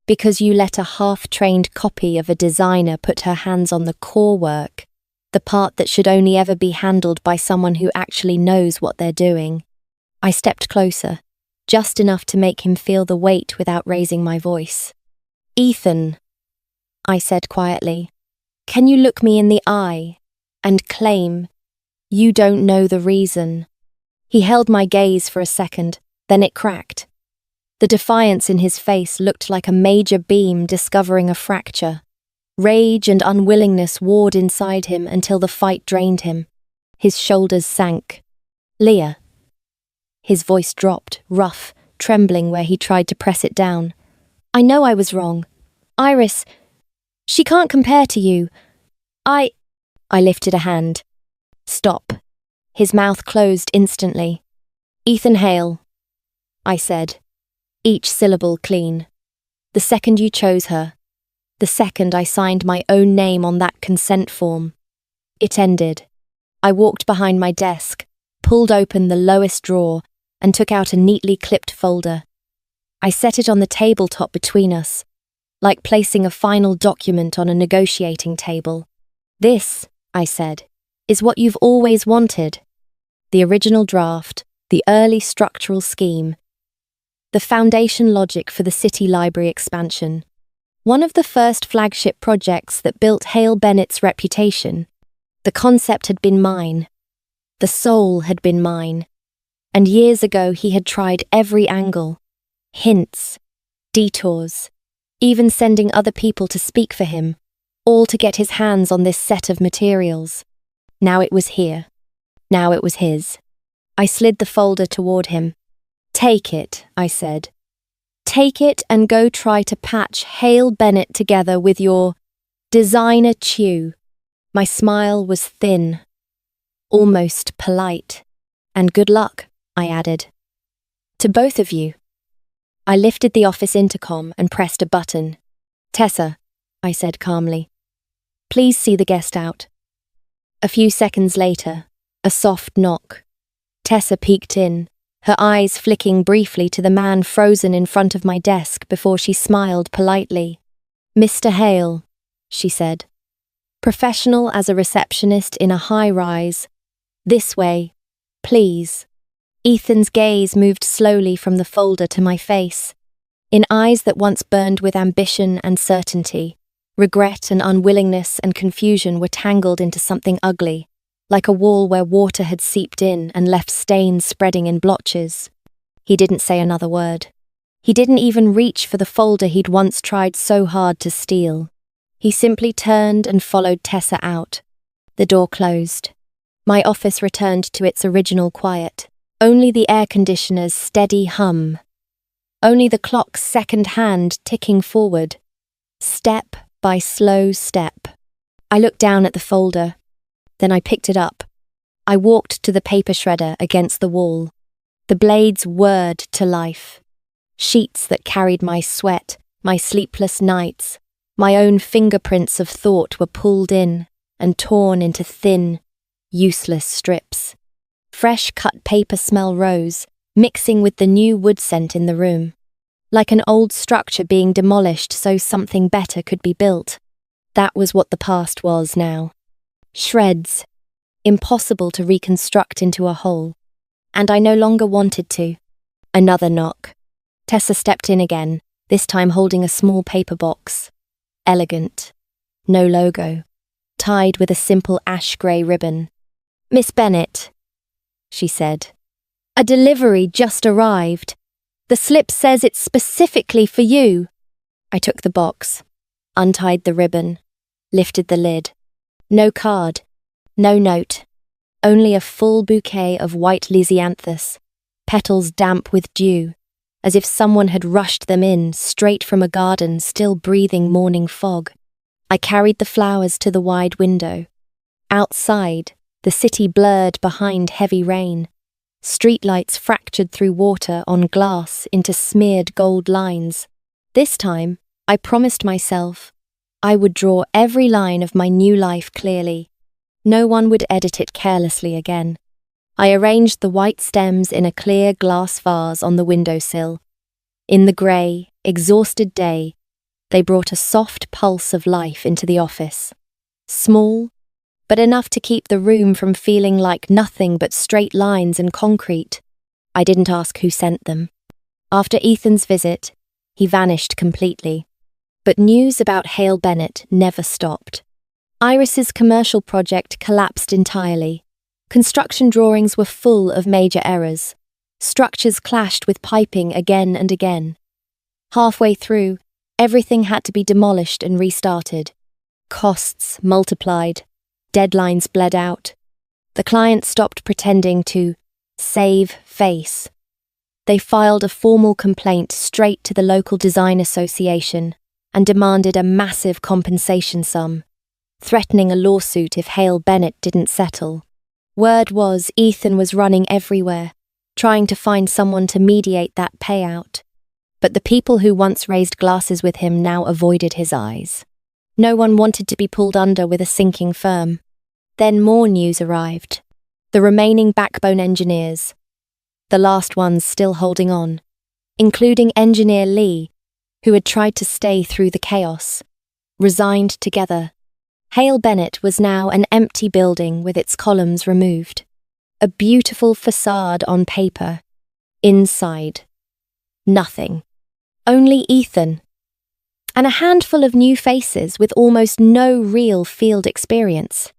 Because you let a half-trained copy of a designer put her hands on the core work, the part that should only ever be handled by someone who actually knows what they're doing. I stepped closer, just enough to make him feel the weight without raising my voice. Ethan, I said quietly, can you look me in the eye and claim you don't know the reason? He held my gaze for a second, then it cracked. The defiance in his face looked like a major beam discovering a fracture. Rage and unwillingness warred inside him until the fight drained him. His shoulders sank. Leah. His voice dropped, rough, trembling where he tried to press it down. I know I was wrong. Iris, she can't compare to you. I lifted a hand. Stop. His mouth closed instantly. Ethan Hale, I said, each syllable clean. The second you chose her, the second I signed my own name on that consent form, it ended. I walked behind my desk, pulled open the lowest drawer, and took out a neatly clipped folder. I set it on the tabletop between us, like placing a final document on a negotiating table. This, I said, is what you've always wanted. The original draft, the early structural scheme, the foundation logic for the city library expansion. One of the first flagship projects that built Hale Bennett's reputation. The concept had been mine. The soul had been mine. And years ago he had tried every angle. Hints, detours, even sending other people to speak for him, all to get his hands on this set of materials. Now it was here. Now it was his. I slid the folder toward him. Take it, I said. Take it and go try to patch Hale Bennett together with your designer chew. My smile was thin, almost polite. And good luck, I added. To both of you. I lifted the office intercom and pressed a button. Tessa, I said calmly. Please see the guest out. A few seconds later, a soft knock. Tessa peeked in, her eyes flicking briefly to the man frozen in front of my desk before she smiled politely. Mr. Hale, she said. Professional as a receptionist in a high-rise. This way, please. Ethan's gaze moved slowly from the folder to my face. In eyes that once burned with ambition and certainty, Regret and unwillingness and confusion were tangled into something ugly, like a wall where water had seeped in and left stains spreading in blotches. He didn't say another word. He didn't even reach for the folder he'd once tried so hard to steal. He simply turned and followed Tessa out. The door closed. My office returned to its original quiet. Only the air conditioner's steady hum. Only the clock's second hand ticking forward. Step by slow step. I looked down at the folder. Then I picked it up. I walked to the paper shredder against the wall. The blades whirred to life. Sheets that carried my sweat, my sleepless nights, my own fingerprints of thought were pulled in and torn into thin, useless strips. Fresh cut paper smell rose, mixing with the new wood scent in the room. Like an old structure being demolished so something better could be built. That was what the past was now. Shreds, impossible to reconstruct into a whole. And I no longer wanted to. Another knock. Tessa stepped in again, this time holding a small paper box. Elegant. No logo. Tied with a simple ash-grey ribbon. "Miss Bennet," she said. "A delivery just arrived. The slip says it's specifically for you." I took the box, untied the ribbon, lifted the lid. No card, no note, only a full bouquet of white lisianthus, petals damp with dew, as if someone had rushed them in straight from a garden still breathing morning fog. I carried the flowers to the wide window. Outside, the city blurred behind heavy rain. Streetlights fractured through water on glass into smeared gold lines. This time, I promised myself I would draw every line of my new life clearly. No one would edit it carelessly again. I arranged the white stems in a clear glass vase on the windowsill. In the grey, exhausted day, they brought a soft pulse of life into the office. Small, but enough to keep the room from feeling like nothing but straight lines and concrete. I didn't ask who sent them. After Ethan's visit, he vanished completely. But news about Hale Bennett never stopped. Iris's commercial project collapsed entirely. Construction drawings were full of major errors. Structures clashed with piping again and again. Halfway through, everything had to be demolished and restarted. Costs multiplied. Deadlines bled out. The client stopped pretending to save face. They filed a formal complaint straight to the local design association and demanded a massive compensation sum, threatening a lawsuit if Hale Bennett didn't settle. Word was Ethan was running everywhere, trying to find someone to mediate that payout. But the people who once raised glasses with him now avoided his eyes. No one wanted to be pulled under with a sinking firm. Then more news arrived. The remaining backbone engineers, the last ones still holding on, including engineer Lee, who had tried to stay through the chaos, resigned together. Hale Bennett was now an empty building with its columns removed. A beautiful facade on paper. Inside, nothing. Only Ethan. And a handful of new faces with almost no real field experience.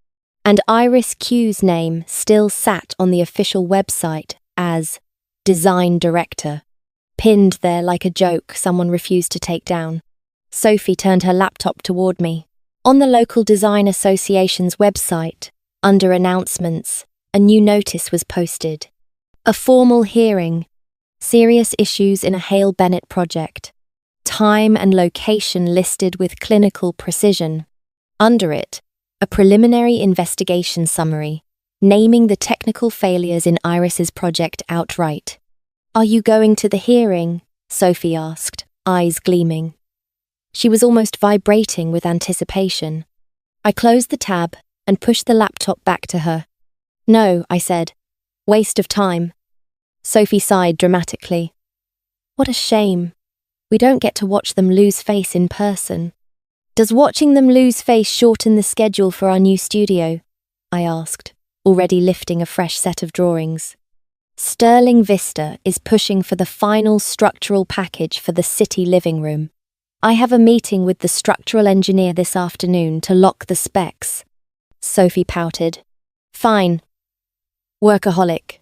And Iris Q's name still sat on the official website as Design Director, pinned there like a joke someone refused to take down. Sophie turned her laptop toward me. On the local design association's website, under announcements, a new notice was posted. A formal hearing. Serious issues in a Hale Bennett project. Time and location listed with clinical precision. Under it, a preliminary investigation summary, naming the technical failures in Iris's project outright. "Are you going to the hearing?" Sophie asked, eyes gleaming. She was almost vibrating with anticipation. I closed the tab and pushed the laptop back to her. "No," I said. "Waste of time." Sophie sighed dramatically. "What a shame. We don't get to watch them lose face in person." "Does watching them lose face shorten the schedule for our new studio?" I asked, already lifting a fresh set of drawings. Sterling Vista is pushing for the final structural package for the city living room. I have a meeting with the structural engineer this afternoon to lock the specs. Sophie pouted. Fine. Workaholic.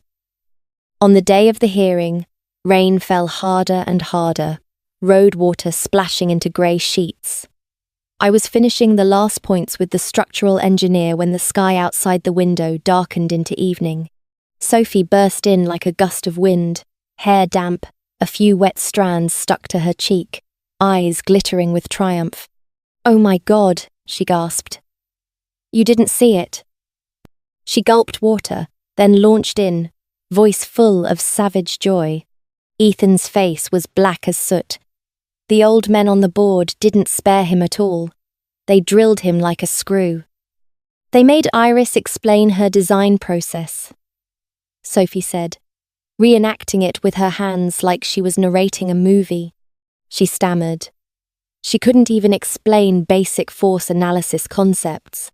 On the day of the hearing, rain fell harder and harder, road water splashing into grey sheets. I was finishing the last points with the structural engineer when the sky outside the window darkened into evening. Sophie burst in like a gust of wind, hair damp, a few wet strands stuck to her cheek, eyes glittering with triumph. Oh my God, she gasped. You didn't see it. She gulped water, then launched in, voice full of savage joy. Ethan's face was black as soot. The old men on the board didn't spare him at all. They drilled him like a screw. They made Iris explain her design process, Sophie said, reenacting it with her hands like she was narrating a movie. She stammered. She couldn't even explain basic force analysis concepts.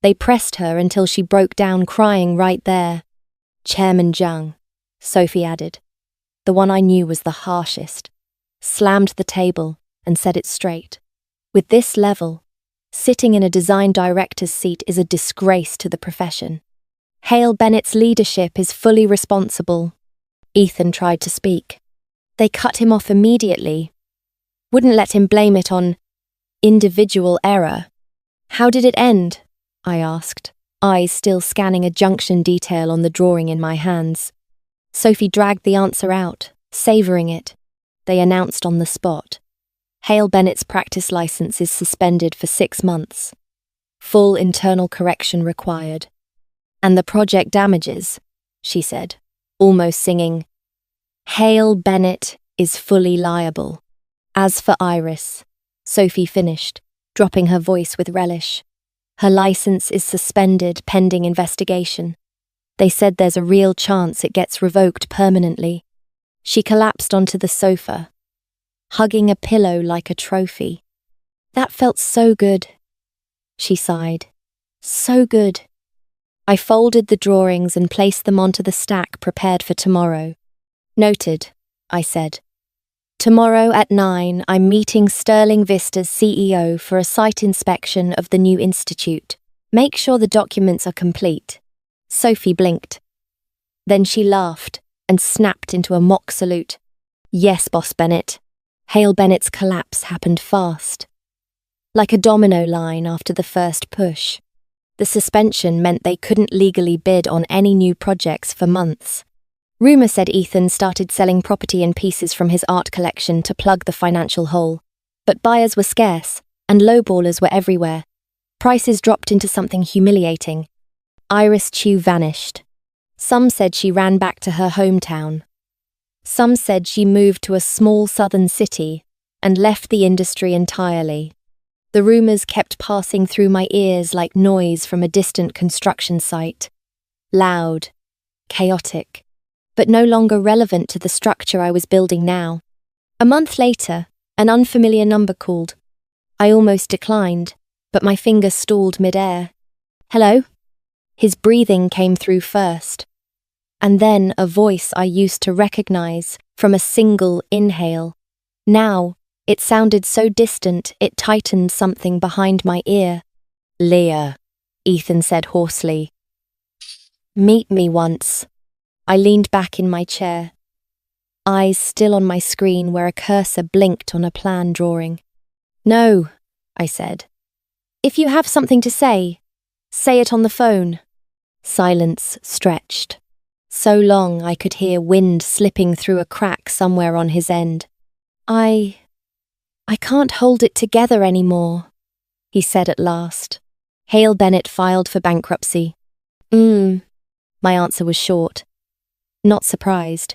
They pressed her until she broke down crying right there. Chairman Zhang, Sophie added. The one I knew was the harshest. Slammed the table and set it straight. With this level, sitting in a design director's seat is a disgrace to the profession. Hale Bennett's leadership is fully responsible. Ethan tried to speak. They cut him off immediately. Wouldn't let him blame it on individual error. How did it end? I asked, eyes still scanning a junction detail on the drawing in my hands. Sophie dragged the answer out, savouring it. They announced on the spot. Hale Bennett's practice license is suspended for 6 months. Full internal correction required. And the project damages, she said, almost singing. Hale Bennett is fully liable. As for Iris, Sophie finished, dropping her voice with relish. Her license is suspended pending investigation. They said there's a real chance it gets revoked permanently. She collapsed onto the sofa, hugging a pillow like a trophy. That felt so good, she sighed. So good. I folded the drawings and placed them onto the stack prepared for tomorrow. Noted, I said. Tomorrow at 9, I'm meeting Sterling Vista's CEO for a site inspection of the new institute. Make sure the documents are complete. Sophie blinked. Then she laughed and snapped into a mock salute. Yes, Boss Bennett. Hale Bennett's collapse happened fast. Like a domino line after the first push. The suspension meant they couldn't legally bid on any new projects for months. Rumour said Ethan started selling property in pieces from his art collection to plug the financial hole. But buyers were scarce, and lowballers were everywhere. Prices dropped into something humiliating. Iris Chew vanished. Some said she ran back to her hometown. Some said she moved to a small southern city and left the industry entirely. The rumours kept passing through my ears like noise from a distant construction site. Loud, chaotic, but no longer relevant to the structure I was building now. A month later, an unfamiliar number called. I almost declined, but my finger stalled mid-air. Hello? His breathing came through first, and then a voice I used to recognise from a single inhale. Now, it sounded so distant it tightened something behind my ear. Leah, Ethan said hoarsely. Meet me once. I leaned back in my chair, eyes still on my screen where a cursor blinked on a plan drawing. No, I said. If you have something to say it on the phone. Silence stretched. So long I could hear wind slipping through a crack somewhere on his end. I can't hold it together anymore, he said at last. Hale Bennett filed for bankruptcy. My answer was short. Not surprised.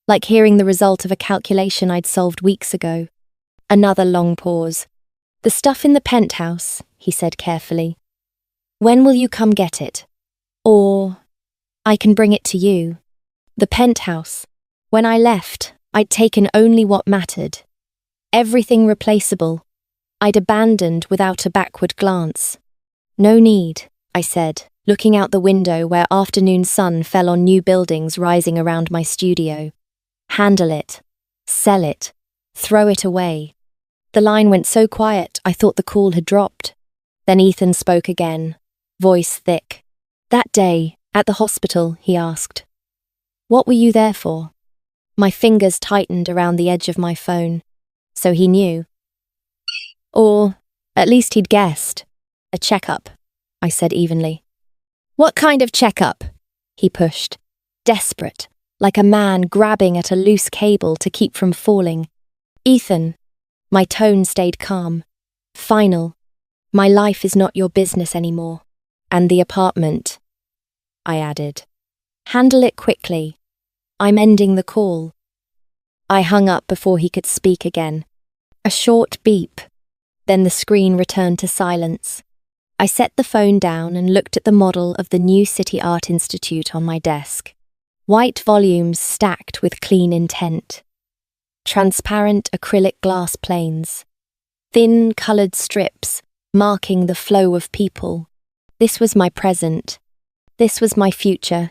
Like hearing the result of a calculation I'd solved weeks ago. Another long pause. The stuff in the penthouse, he said carefully. When will you come get it? Or I can bring it to you. The penthouse. When I left, I'd taken only what mattered. Everything replaceable. I'd abandoned without a backward glance. No need, I said, looking out the window where afternoon sun fell on new buildings rising around my studio. Handle it. Sell it. Throw it away. The line went so quiet, I thought the call had dropped. Then Ethan spoke again, voice thick. That day, at the hospital, he asked, "What were you there for?" My fingers tightened around the edge of my phone. So he knew. Or, at least he'd guessed. A checkup, I said evenly. What kind of checkup? He pushed, desperate, like a man grabbing at a loose cable to keep from falling. Ethan, my tone stayed calm. Final. My life is not your business anymore. And the apartment, I added. Handle it quickly. I'm ending the call. I hung up before he could speak again. A short beep. Then the screen returned to silence. I set the phone down and looked at the model of the new City Art Institute on my desk. White volumes stacked with clean intent. Transparent acrylic glass planes. Thin coloured strips marking the flow of people. This was my present. This was my future.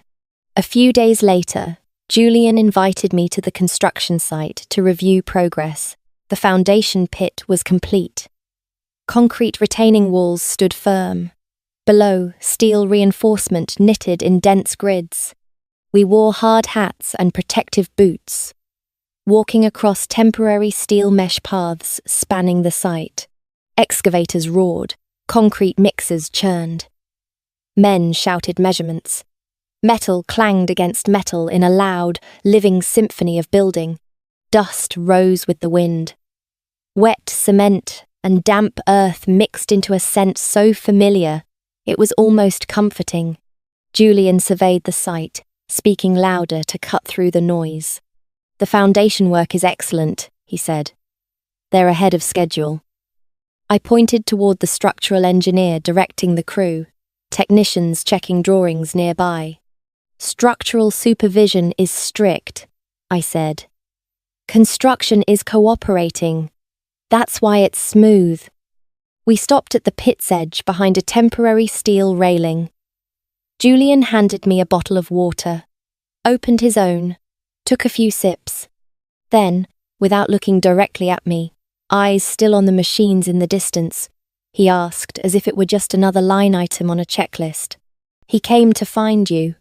A few days later, Julian invited me to the construction site to review progress. The foundation pit was complete. Concrete retaining walls stood firm. Below, steel reinforcement knitted in dense grids. We wore hard hats and protective boots, walking across temporary steel mesh paths spanning the site. Excavators roared, concrete mixers churned. Men shouted measurements. Metal clanged against metal in a loud, living symphony of building. Dust rose with the wind. Wet cement and damp earth mixed into a scent so familiar, it was almost comforting. Julian surveyed the site, speaking louder to cut through the noise. The foundation work is excellent, he said. They're ahead of schedule. I pointed toward the structural engineer directing the crew, technicians checking drawings nearby. Structural supervision is strict, I said. Construction is cooperating. That's why it's smooth. We stopped at the pit's edge behind a temporary steel railing. Julian handed me a bottle of water, opened his own, took a few sips. Then, without looking directly at me, eyes still on the machines in the distance, he asked as if it were just another line item on a checklist. He came to find you.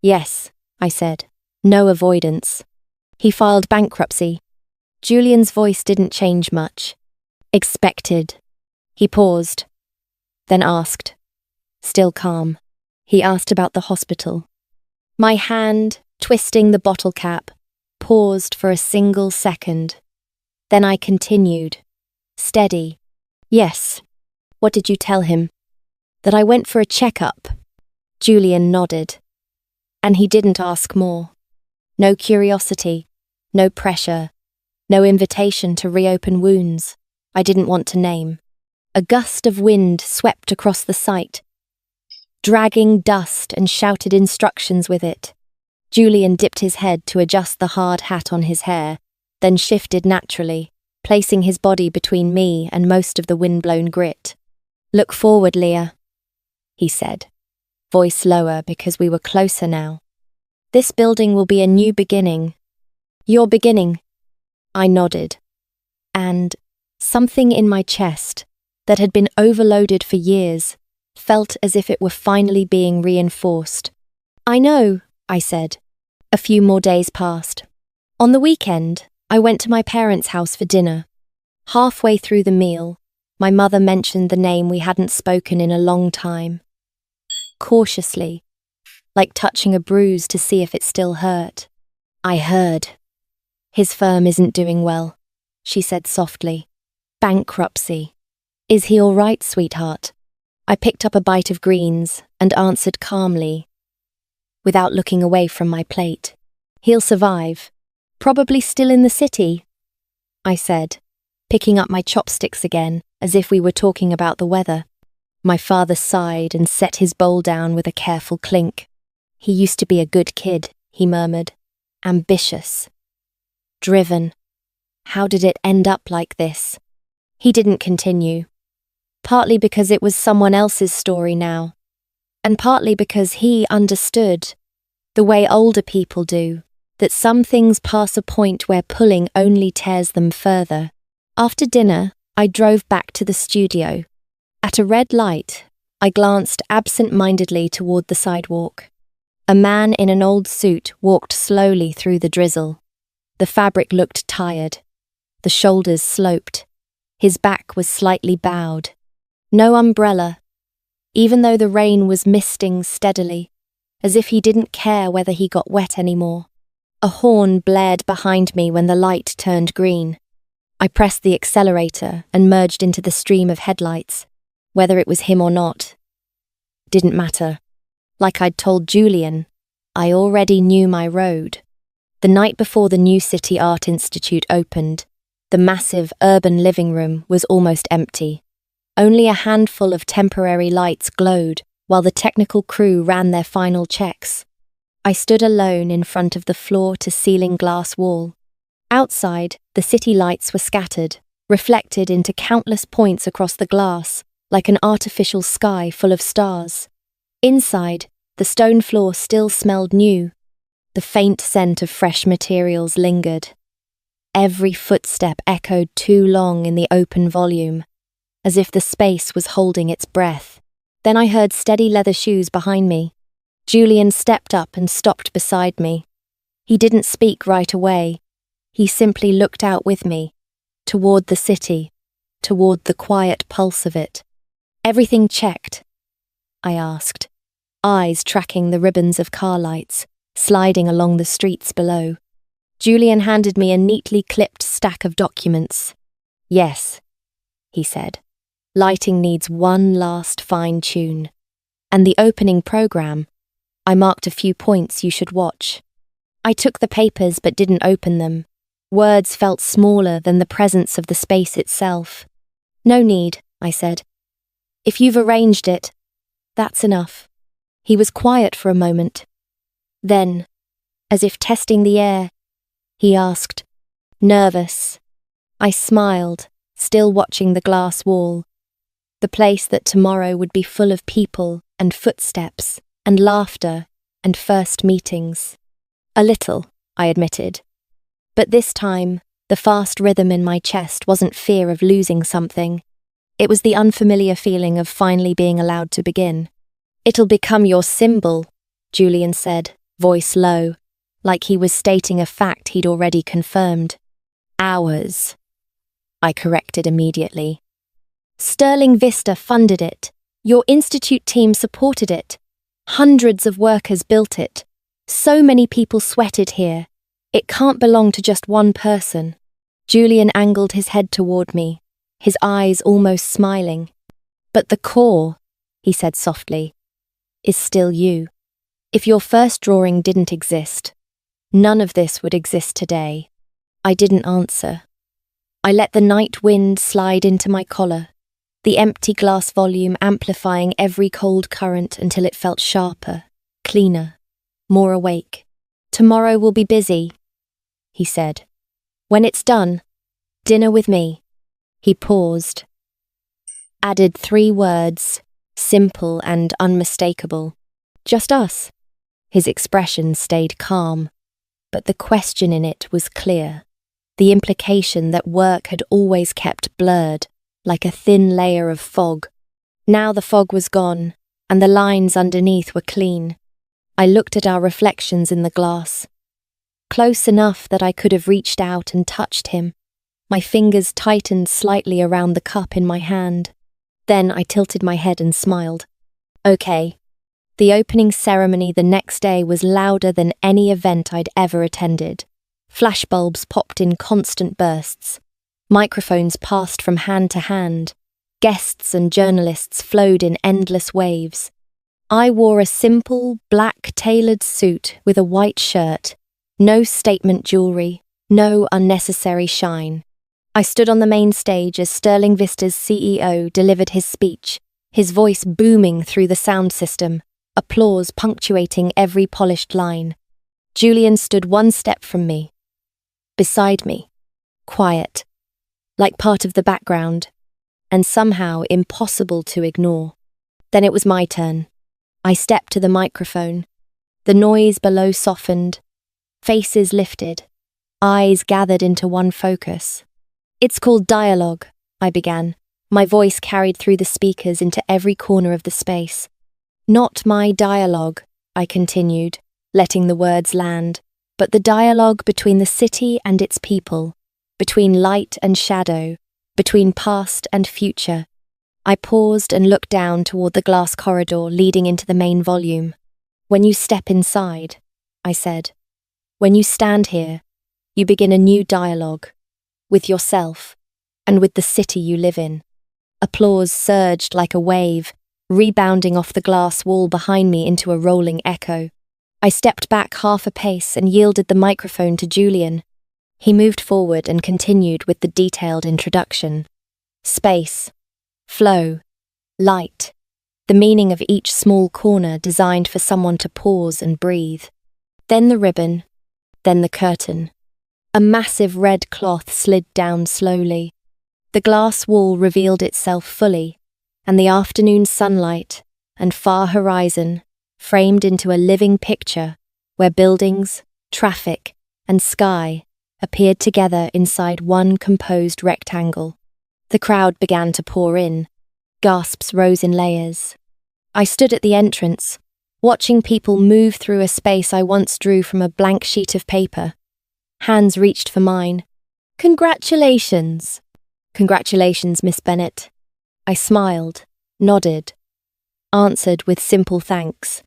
Yes, I said. No avoidance. He filed bankruptcy. Julian's voice didn't change much. Expected. He paused, then asked, still calm. He asked about the hospital. My hand, twisting the bottle cap, paused for a single second. Then I continued, steady. Yes. What did you tell him? That I went for a checkup. Julian nodded. And he didn't ask more. No curiosity, no pressure, no invitation to reopen wounds I didn't want to name. A gust of wind swept across the site, dragging dust and shouted instructions with it. Julian dipped his head to adjust the hard hat on his hair, then shifted naturally, placing his body between me and most of the wind-blown grit. Look forward, Leah, he said, voice lower because we were closer now. This building will be a new beginning. Your beginning. I nodded. And something in my chest, that had been overloaded for years, felt as if it were finally being reinforced. I know, I said. A few more days passed. On the weekend, I went to my parents' house for dinner. Halfway through the meal, my mother mentioned the name we hadn't spoken in a long time. Cautiously, like touching a bruise to see if it still hurt. I heard. His firm isn't doing well, she said softly. Bankruptcy. Is he all right, sweetheart? I picked up a bite of greens and answered calmly, without looking away from my plate. He'll survive. Probably still in the city, I said, picking up my chopsticks again, as if we were talking about the weather. My father sighed and set his bowl down with a careful clink. He used to be a good kid, he murmured. Ambitious. Driven. How did it end up like this? He didn't continue. Partly because it was someone else's story now, and partly because he understood, the way older people do, that some things pass a point where pulling only tears them further. After dinner, I drove back to the studio. At a red light, I glanced absent-mindedly toward the sidewalk. A man in an old suit walked slowly through the drizzle. The fabric looked tired. The shoulders sloped. His back was slightly bowed. No umbrella, even though the rain was misting steadily, as if he didn't care whether he got wet anymore. A horn blared behind me when the light turned green. I pressed the accelerator and merged into the stream of headlights. Whether it was him or not, didn't matter. Like I'd told Julian, I already knew my road. The night before the New City Art Institute opened, the massive urban living room was almost empty. Only a handful of temporary lights glowed while the technical crew ran their final checks. I stood alone in front of the floor-to-ceiling glass wall. Outside, the city lights were scattered, reflected into countless points across the glass, like an artificial sky full of stars. Inside, the stone floor still smelled new. The faint scent of fresh materials lingered. Every footstep echoed too long in the open volume, as if the space was holding its breath. Then I heard steady leather shoes behind me. Julian stepped up and stopped beside me. He didn't speak right away. He simply looked out with me, toward the city, toward the quiet pulse of it. "Everything checked?" I asked, eyes tracking the ribbons of car lights, sliding along the streets below. Julian handed me a neatly clipped stack of documents. "Yes," he said. "Lighting needs one last fine-tune. And the opening program, I marked a few points you should watch." I took the papers but didn't open them. Words felt smaller than the presence of the space itself. "No need," I said. "If you've arranged it, that's enough." He was quiet for a moment. Then, as if testing the air, he asked, "Nervous?" I smiled, still watching the glass wall. The place that tomorrow would be full of people and footsteps and laughter and first meetings. "A little," I admitted. But this time, the fast rhythm in my chest wasn't fear of losing something. It was the unfamiliar feeling of finally being allowed to begin. "It'll become your symbol," Julian said, voice low, like he was stating a fact he'd already confirmed. "Ours," I corrected immediately. "Sterling Vista funded it. Your institute team supported it. Hundreds of workers built it. So many people sweated here. It can't belong to just one person." Julian angled his head toward me, his eyes almost smiling. "But the core," he said softly, "is still you. If your first drawing didn't exist, none of this would exist today." I didn't answer. I let the night wind slide into my collar, the empty glass volume amplifying every cold current until it felt sharper, cleaner, more awake. "Tomorrow will be busy," he said. "When it's done, dinner with me." He paused, added 3 words, simple and unmistakable. "Just us." His expression stayed calm, but the question in it was clear. The implication that work had always kept blurred, like a thin layer of fog. Now the fog was gone, and the lines underneath were clean. I looked at our reflections in the glass. Close enough that I could have reached out and touched him. My fingers tightened slightly around the cup in my hand. Then I tilted my head and smiled. "Okay." The opening ceremony the next day was louder than any event I'd ever attended. Flashbulbs popped in constant bursts. Microphones passed from hand to hand. Guests and journalists flowed in endless waves. I wore a simple, black tailored suit with a white shirt. No statement jewelry, no unnecessary shine. I stood on the main stage as Sterling Vista's CEO delivered his speech, his voice booming through the sound system, applause punctuating every polished line. Julian stood one step from me, beside me, quiet, like part of the background, and somehow impossible to ignore. Then it was my turn. I stepped to the microphone. The noise below softened, faces lifted, eyes gathered into one focus. "It's called dialogue," I began, my voice carried through the speakers into every corner of the space. Not my dialogue, I continued, letting the words land, but the dialogue between the city and its people, between light and shadow, between past and future. I paused and looked down toward the glass corridor leading into the main volume. When you step inside, I said, when you stand here, you begin a new dialogue, with yourself, and with the city you live in. Applause surged like a wave, rebounding off the glass wall behind me into a rolling echo. I stepped back half a pace and yielded the microphone to Julian. He moved forward and continued with the detailed introduction. Space, flow, light, the meaning of each small corner designed for someone to pause and breathe. Then the ribbon, then the curtain. A massive red cloth slid down slowly. The glass wall revealed itself fully, and the afternoon sunlight and far horizon framed into a living picture where buildings, traffic, and sky appeared together inside one composed rectangle. The crowd began to pour in. Gasps rose in layers. I stood at the entrance, watching people move through a space I once drew from a blank sheet of paper. Hands reached for mine. Congratulations! Congratulations, Miss Bennet. I smiled, nodded, answered with simple thanks.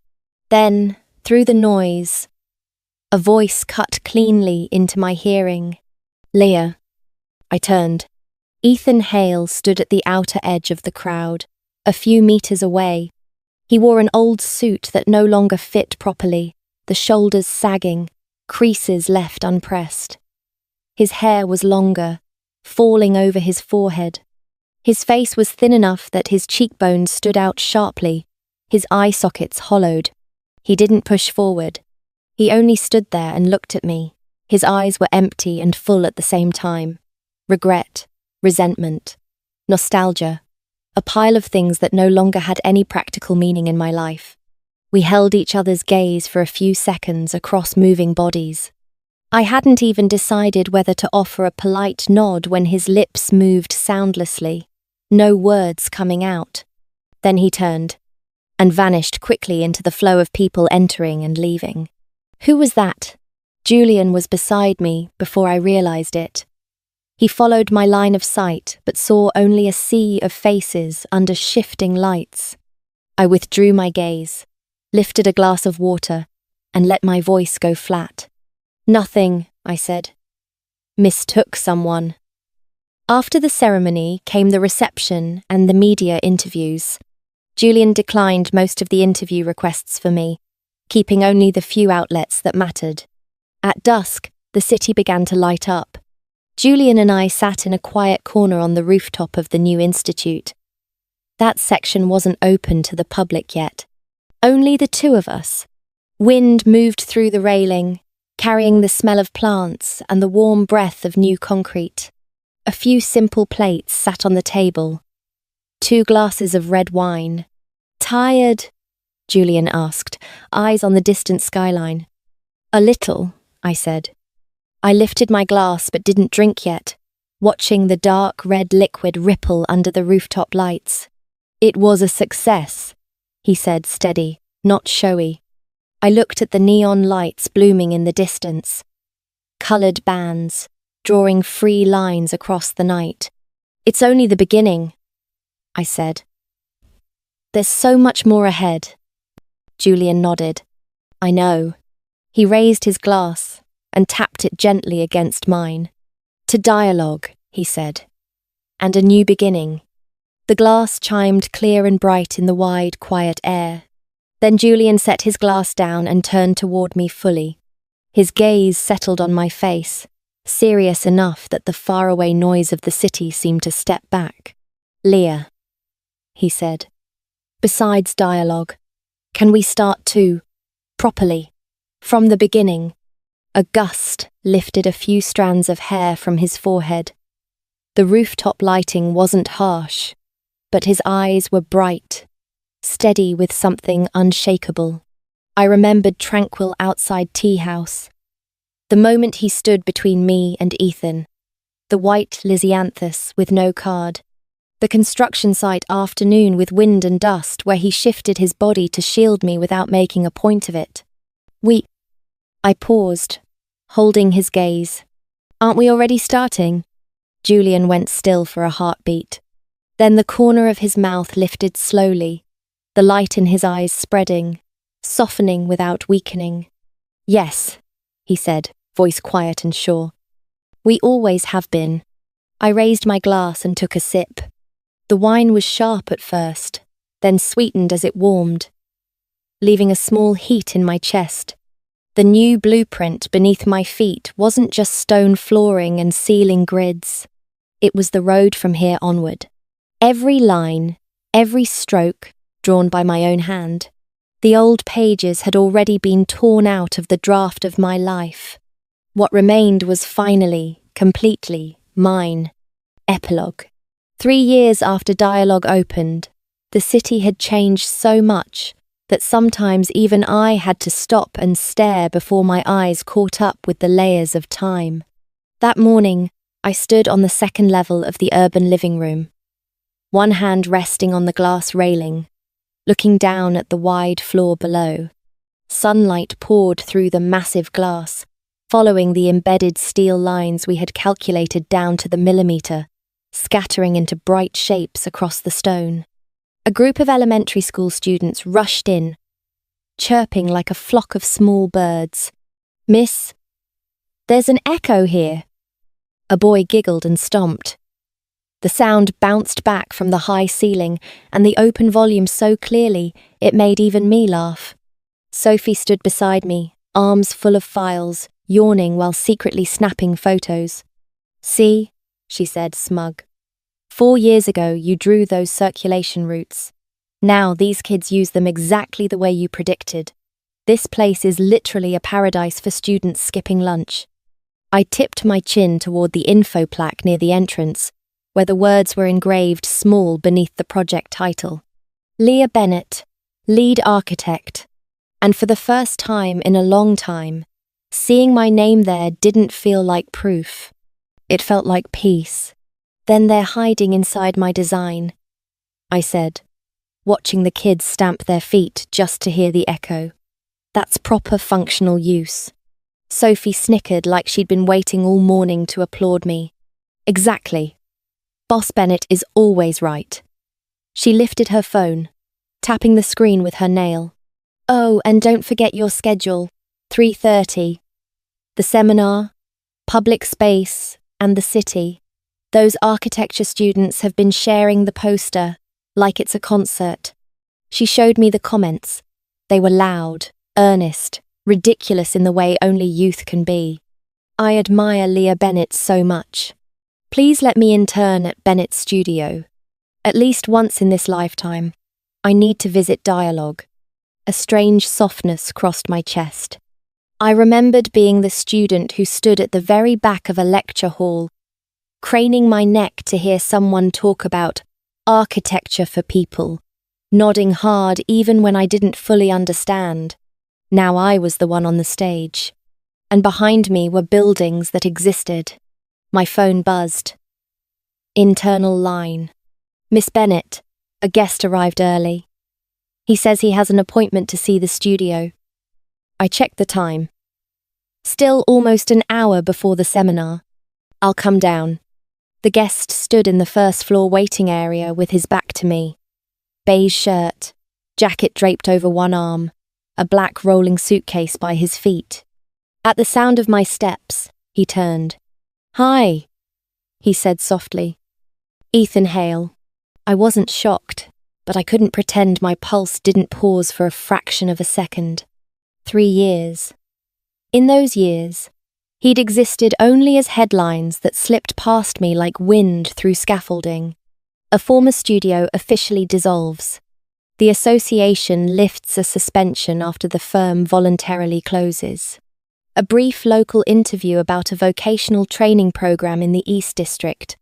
Then, through the noise, a voice cut cleanly into my hearing. Leah. I turned. Ethan Hale stood at the outer edge of the crowd, a few meters away. He wore an old suit that no longer fit properly, the shoulders sagging, creases left unpressed. His hair was longer, falling over his forehead. His face was thin enough that his cheekbones stood out sharply, his eye sockets hollowed. He didn't push forward. He only stood there and looked at me. His eyes were empty and full at the same time. Regret, resentment, nostalgia, a pile of things that no longer had any practical meaning in my life. We held each other's gaze for a few seconds across moving bodies. I hadn't even decided whether to offer a polite nod when his lips moved soundlessly, no words coming out. Then he turned and vanished quickly into the flow of people entering and leaving. Who was that? Julian was beside me before I realized it. He followed my line of sight but saw only a sea of faces under shifting lights. I withdrew my gaze, lifted a glass of water, and let my voice go flat. Nothing, I said. Mistook someone. After the ceremony came the reception and the media interviews. Julian declined most of the interview requests for me, keeping only the few outlets that mattered. At dusk, the city began to light up. Julian and I sat in a quiet corner on the rooftop of the new institute. That section wasn't open to the public yet. Only the two of us. Wind moved through the railing, carrying the smell of plants and the warm breath of new concrete. A few simple plates sat on the table. 2 glasses of red wine. Tired? Julian asked, eyes on the distant skyline. A little, I said. I lifted my glass but didn't drink yet, watching the dark red liquid ripple under the rooftop lights. It was a success, he said, steady, not showy. I looked at the neon lights blooming in the distance. Coloured bands, drawing free lines across the night. It's only the beginning, I said. There's so much more ahead. Julian nodded. I know. He raised his glass and tapped it gently against mine. To dialogue, he said. And a new beginning. The glass chimed clear and bright in the wide, quiet air. Then Julian set his glass down and turned toward me fully. His gaze settled on my face, serious enough that the faraway noise of the city seemed to step back. Leah, he said. Besides dialogue, can we start too, properly, from the beginning? A gust lifted a few strands of hair from his forehead. The rooftop lighting wasn't harsh, but his eyes were bright, steady with something unshakable. I remembered tranquil outside tea house. The moment he stood between me and Ethan. The white Lysianthus with no card. The construction site afternoon with wind and dust where he shifted his body to shield me without making a point of it. I paused, holding his gaze. Aren't we already starting? Julian went still for a heartbeat. Then the corner of his mouth lifted slowly, the light in his eyes spreading, softening without weakening. Yes, he said, voice quiet and sure. We always have been. I raised my glass and took a sip. The wine was sharp at first, then sweetened as it warmed, leaving a small heat in my chest. The new blueprint beneath my feet wasn't just stone flooring and ceiling grids. It was the road from here onward. Every line, every stroke, drawn by my own hand. The old pages had already been torn out of the draft of my life. What remained was finally, completely, mine. Epilogue. 3 years after dialogue opened, the city had changed so much that sometimes even I had to stop and stare before my eyes caught up with the layers of time. That morning, I stood on the second level of the urban living room, one hand resting on the glass railing, looking down at the wide floor below. Sunlight poured through the massive glass, following the embedded steel lines we had calculated down to the millimeter, scattering into bright shapes across the stone. A group of elementary school students rushed in, chirping like a flock of small birds. "Miss, there's an echo here." A boy giggled and stomped. The sound bounced back from the high ceiling and the open volume so clearly it made even me laugh. Sophie stood beside me, arms full of files, yawning while secretly snapping photos. "See," she said, smug. 4 years ago, you drew those circulation routes. Now these kids use them exactly the way you predicted. This place is literally a paradise for students skipping lunch. I tipped my chin toward the info plaque near the entrance, where the words were engraved small beneath the project title. Leah Bennett, lead architect. And for the first time in a long time, seeing my name there didn't feel like proof. It felt like peace. "Then they're hiding inside my design," I said, watching the kids stamp their feet just to hear the echo. "That's proper functional use." Sophie snickered like she'd been waiting all morning to applaud me. "Exactly. Boss Bennett is always right." She lifted her phone, tapping the screen with her nail. "Oh, and don't forget your schedule, 3:30. The seminar, public space, and the city. Those architecture students have been sharing the poster, like it's a concert." She showed me the comments. They were loud, earnest, ridiculous in the way only youth can be. I admire Leah Bennett so much. Please let me intern at Bennett's studio. At least once in this lifetime. I need to visit dialogue. A strange softness crossed my chest. I remembered being the student who stood at the very back of a lecture hall, craning my neck to hear someone talk about architecture for people, nodding hard even when I didn't fully understand. Now I was the one on the stage. And behind me were buildings that existed. My phone buzzed. Internal line. "Miss Bennett, a guest arrived early. He says he has an appointment to see the studio." I checked the time. Still almost an hour before the seminar. "I'll come down." The guest stood in the first floor waiting area with his back to me. Beige shirt, jacket draped over one arm, a black rolling suitcase by his feet. At the sound of my steps, he turned. "Hi," he said softly. "Ethan Hale." I wasn't shocked, but I couldn't pretend my pulse didn't pause for a fraction of a second. 3 years. In those years, he'd existed only as headlines that slipped past me like wind through scaffolding. A former studio officially dissolves. The association lifts a suspension after the firm voluntarily closes. A brief local interview about a vocational training program in the East District.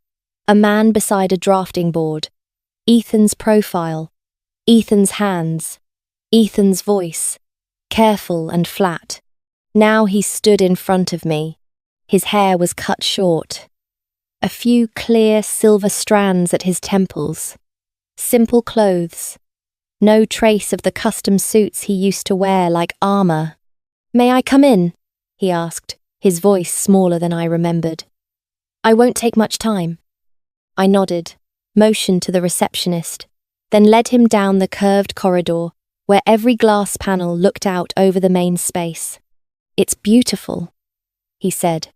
A man beside a drafting board. Ethan's profile. Ethan's hands. Ethan's voice. Careful and flat. Now he stood in front of me. His hair was cut short. a few clear silver strands at his temples. Simple clothes. No trace of the custom suits he used to wear like armor. "May I come in?" he asked, his voice smaller than I remembered. "I won't take much time." I nodded, motioned to the receptionist, then led him down the curved corridor where every glass panel looked out over the main space. "It's beautiful," he said,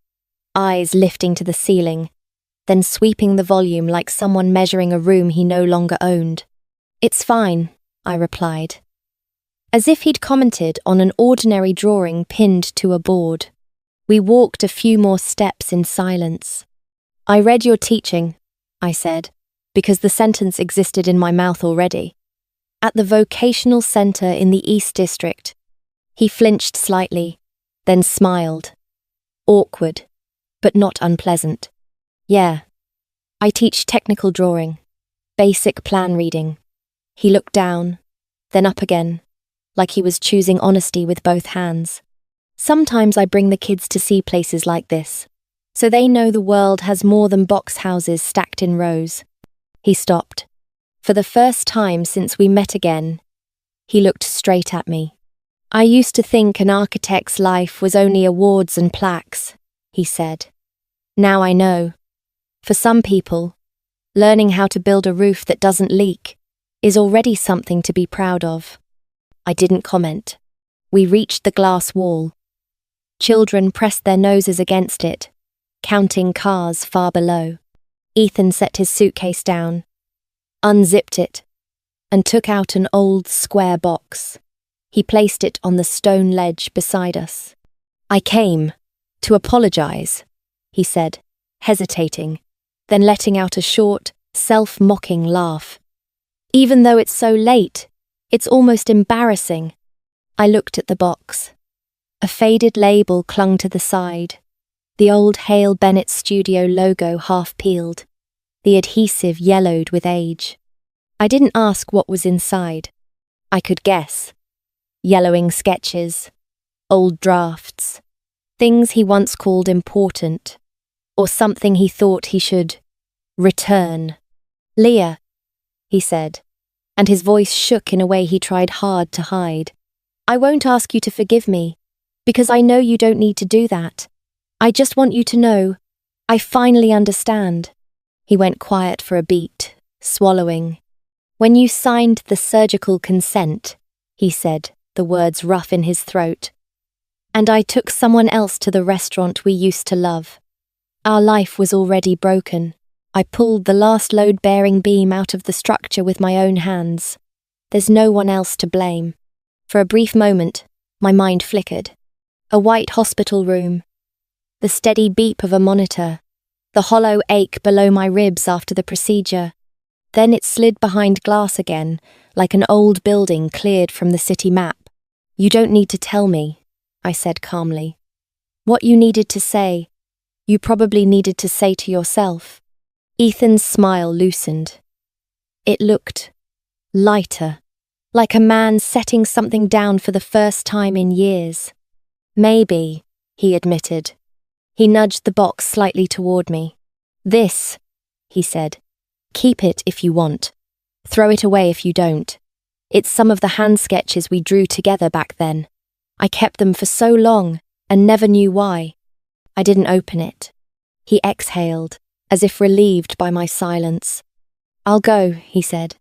eyes lifting to the ceiling, then sweeping the volume like someone measuring a room he no longer owned. "It's fine," I replied, as if he'd commented on an ordinary drawing pinned to a board. We walked a few more steps in silence. "I read your teaching," I said, because the sentence existed in my mouth already. "At the vocational center in the East District." He flinched slightly, then smiled. Awkward, but not unpleasant. "Yeah, I teach technical drawing, basic plan reading." He looked down, then up again, like he was choosing honesty with both hands. "Sometimes I bring the kids to see places like this, so they know the world has more than box houses stacked in rows." He stopped. For the first time since we met again, he looked straight at me. "I used to think an architect's life was only awards and plaques," he said. "Now I know. For some people, learning how to build a roof that doesn't leak is already something to be proud of." I didn't comment. We reached the glass wall. Children pressed their noses against it, counting cars far below. Ethan set his suitcase down, unzipped it, and took out an old square box. He placed it on the stone ledge beside us. "I came to apologize," he said, hesitating, then letting out a short, self-mocking laugh. "Even though it's so late, it's almost embarrassing." I looked at the box. A faded label clung to the side, the old Hale Bennett Studio logo half peeled, the adhesive yellowed with age. I didn't ask what was inside. I could guess. Yellowing sketches, old drafts, things he once called important, or something he thought he should return. "Leah," he said, and his voice shook in a way he tried hard to hide. "I won't ask you to forgive me, because I know you don't need to do that. I just want you to know, I finally understand." He went quiet for a beat, swallowing. "When you signed the surgical consent," he said, the words rough in his throat, "and I took someone else to the restaurant we used to love. Our life was already broken. I pulled the last load-bearing beam out of the structure with my own hands. There's no one else to blame." For a brief moment, my mind flickered. A white hospital room, the steady beep of a monitor, the hollow ache below my ribs after the procedure. Then it slid behind glass again, like an old building cleared from the city map. "You don't need to tell me," I said calmly. "What you needed to say, you probably needed to say to yourself." Ethan's smile loosened. It looked lighter, like a man setting something down for the first time in years. "Maybe," he admitted. He nudged the box slightly toward me. "This," he said. "Keep it if you want. Throw it away if you don't. It's some of the hand sketches we drew together back then. I kept them for so long and never knew why." I didn't open it. He exhaled, as if relieved by my silence. "I'll go," he said.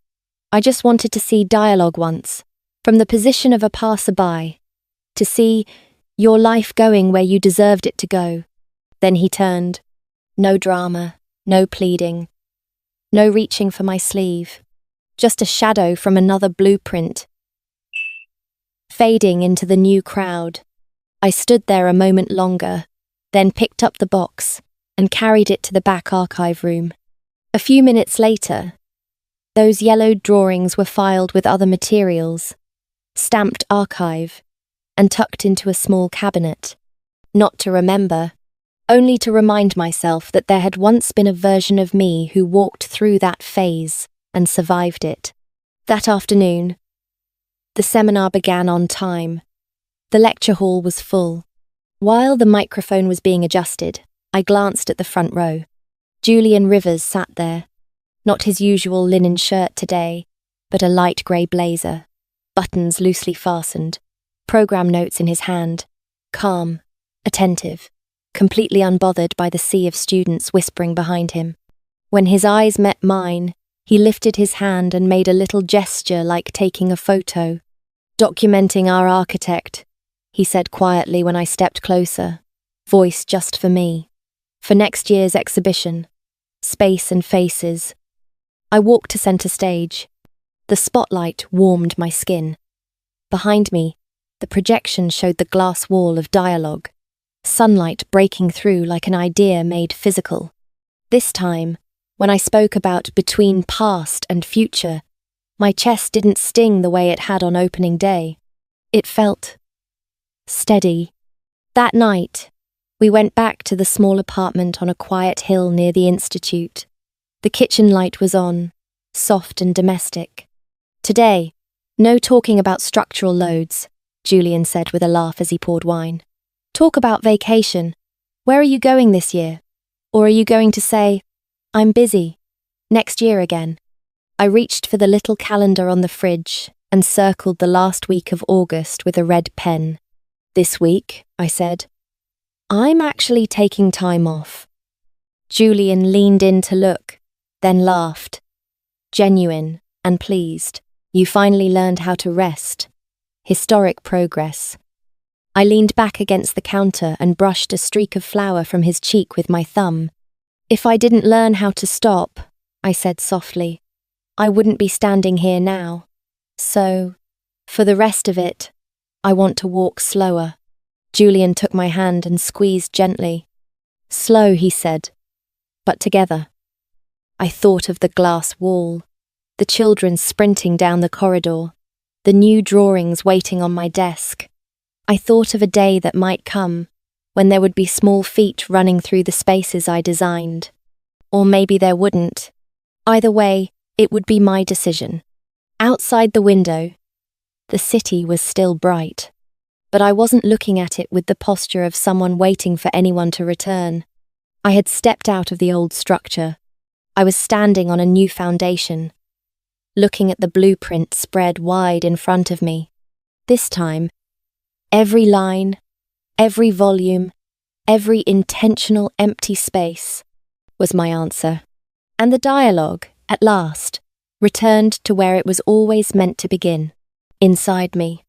"I just wanted to see dialogue once, from the position of a passerby, to see your life going where you deserved it to go." Then he turned. No drama, no pleading, no reaching for my sleeve. Just a shadow from another blueprint, fading into the new crowd. I stood there a moment longer, then picked up the box and carried it to the back archive room. A few minutes later, those yellowed drawings were filed with other materials, stamped archive, and tucked into a small cabinet. Not to remember, only to remind myself that there had once been a version of me who walked through that phase and survived it. That afternoon, the seminar began on time. The lecture hall was full. While the microphone was being adjusted, I glanced at the front row. Julian Rivers sat there, not his usual linen shirt today, but a light grey blazer, buttons loosely fastened, program notes in his hand, calm, attentive, completely unbothered by the sea of students whispering behind him. When his eyes met mine, he lifted his hand and made a little gesture like taking a photo. "Documenting our architect," he said quietly when I stepped closer, voice just for me. "For next year's exhibition. Space and Faces." I walked to centre stage. The spotlight warmed my skin. Behind me, the projection showed the glass wall of dialogue, sunlight breaking through like an idea made physical. This time, when I spoke about between past and future, my chest didn't sting the way it had on opening day. It felt steady. That night, we went back to the small apartment on a quiet hill near the institute. The kitchen light was on, soft and domestic. "Today, no talking about structural loads," Julian said with a laugh as he poured wine. "Talk about vacation. Where are you going this year? Or are you going to say, 'I'm busy, next year again'?" I reached for the little calendar on the fridge and circled the last week of August with a red pen. "This week," I said, "I'm actually taking time off." Julian leaned in to look, then laughed. Genuine and pleased. "You finally learned how to rest. Historic progress." I leaned back against the counter and brushed a streak of flour from his cheek with my thumb. "If I didn't learn how to stop," I said softly, "I wouldn't be standing here now. So, for the rest of it, I want to walk slower." Julian took my hand and squeezed gently. "Slow," he said, "but together." I thought of the glass wall, the children sprinting down the corridor, the new drawings waiting on my desk. I thought of a day that might come, when there would be small feet running through the spaces I designed. Or maybe there wouldn't. Either way, it would be my decision. Outside the window, the city was still bright, but I wasn't looking at it with the posture of someone waiting for anyone to return. I had stepped out of the old structure. I was standing on a new foundation, looking at the blueprint spread wide in front of me. This time, every line, every volume, every intentional empty space was my answer. And the dialogue, at last, returned to where it was always meant to begin, inside me.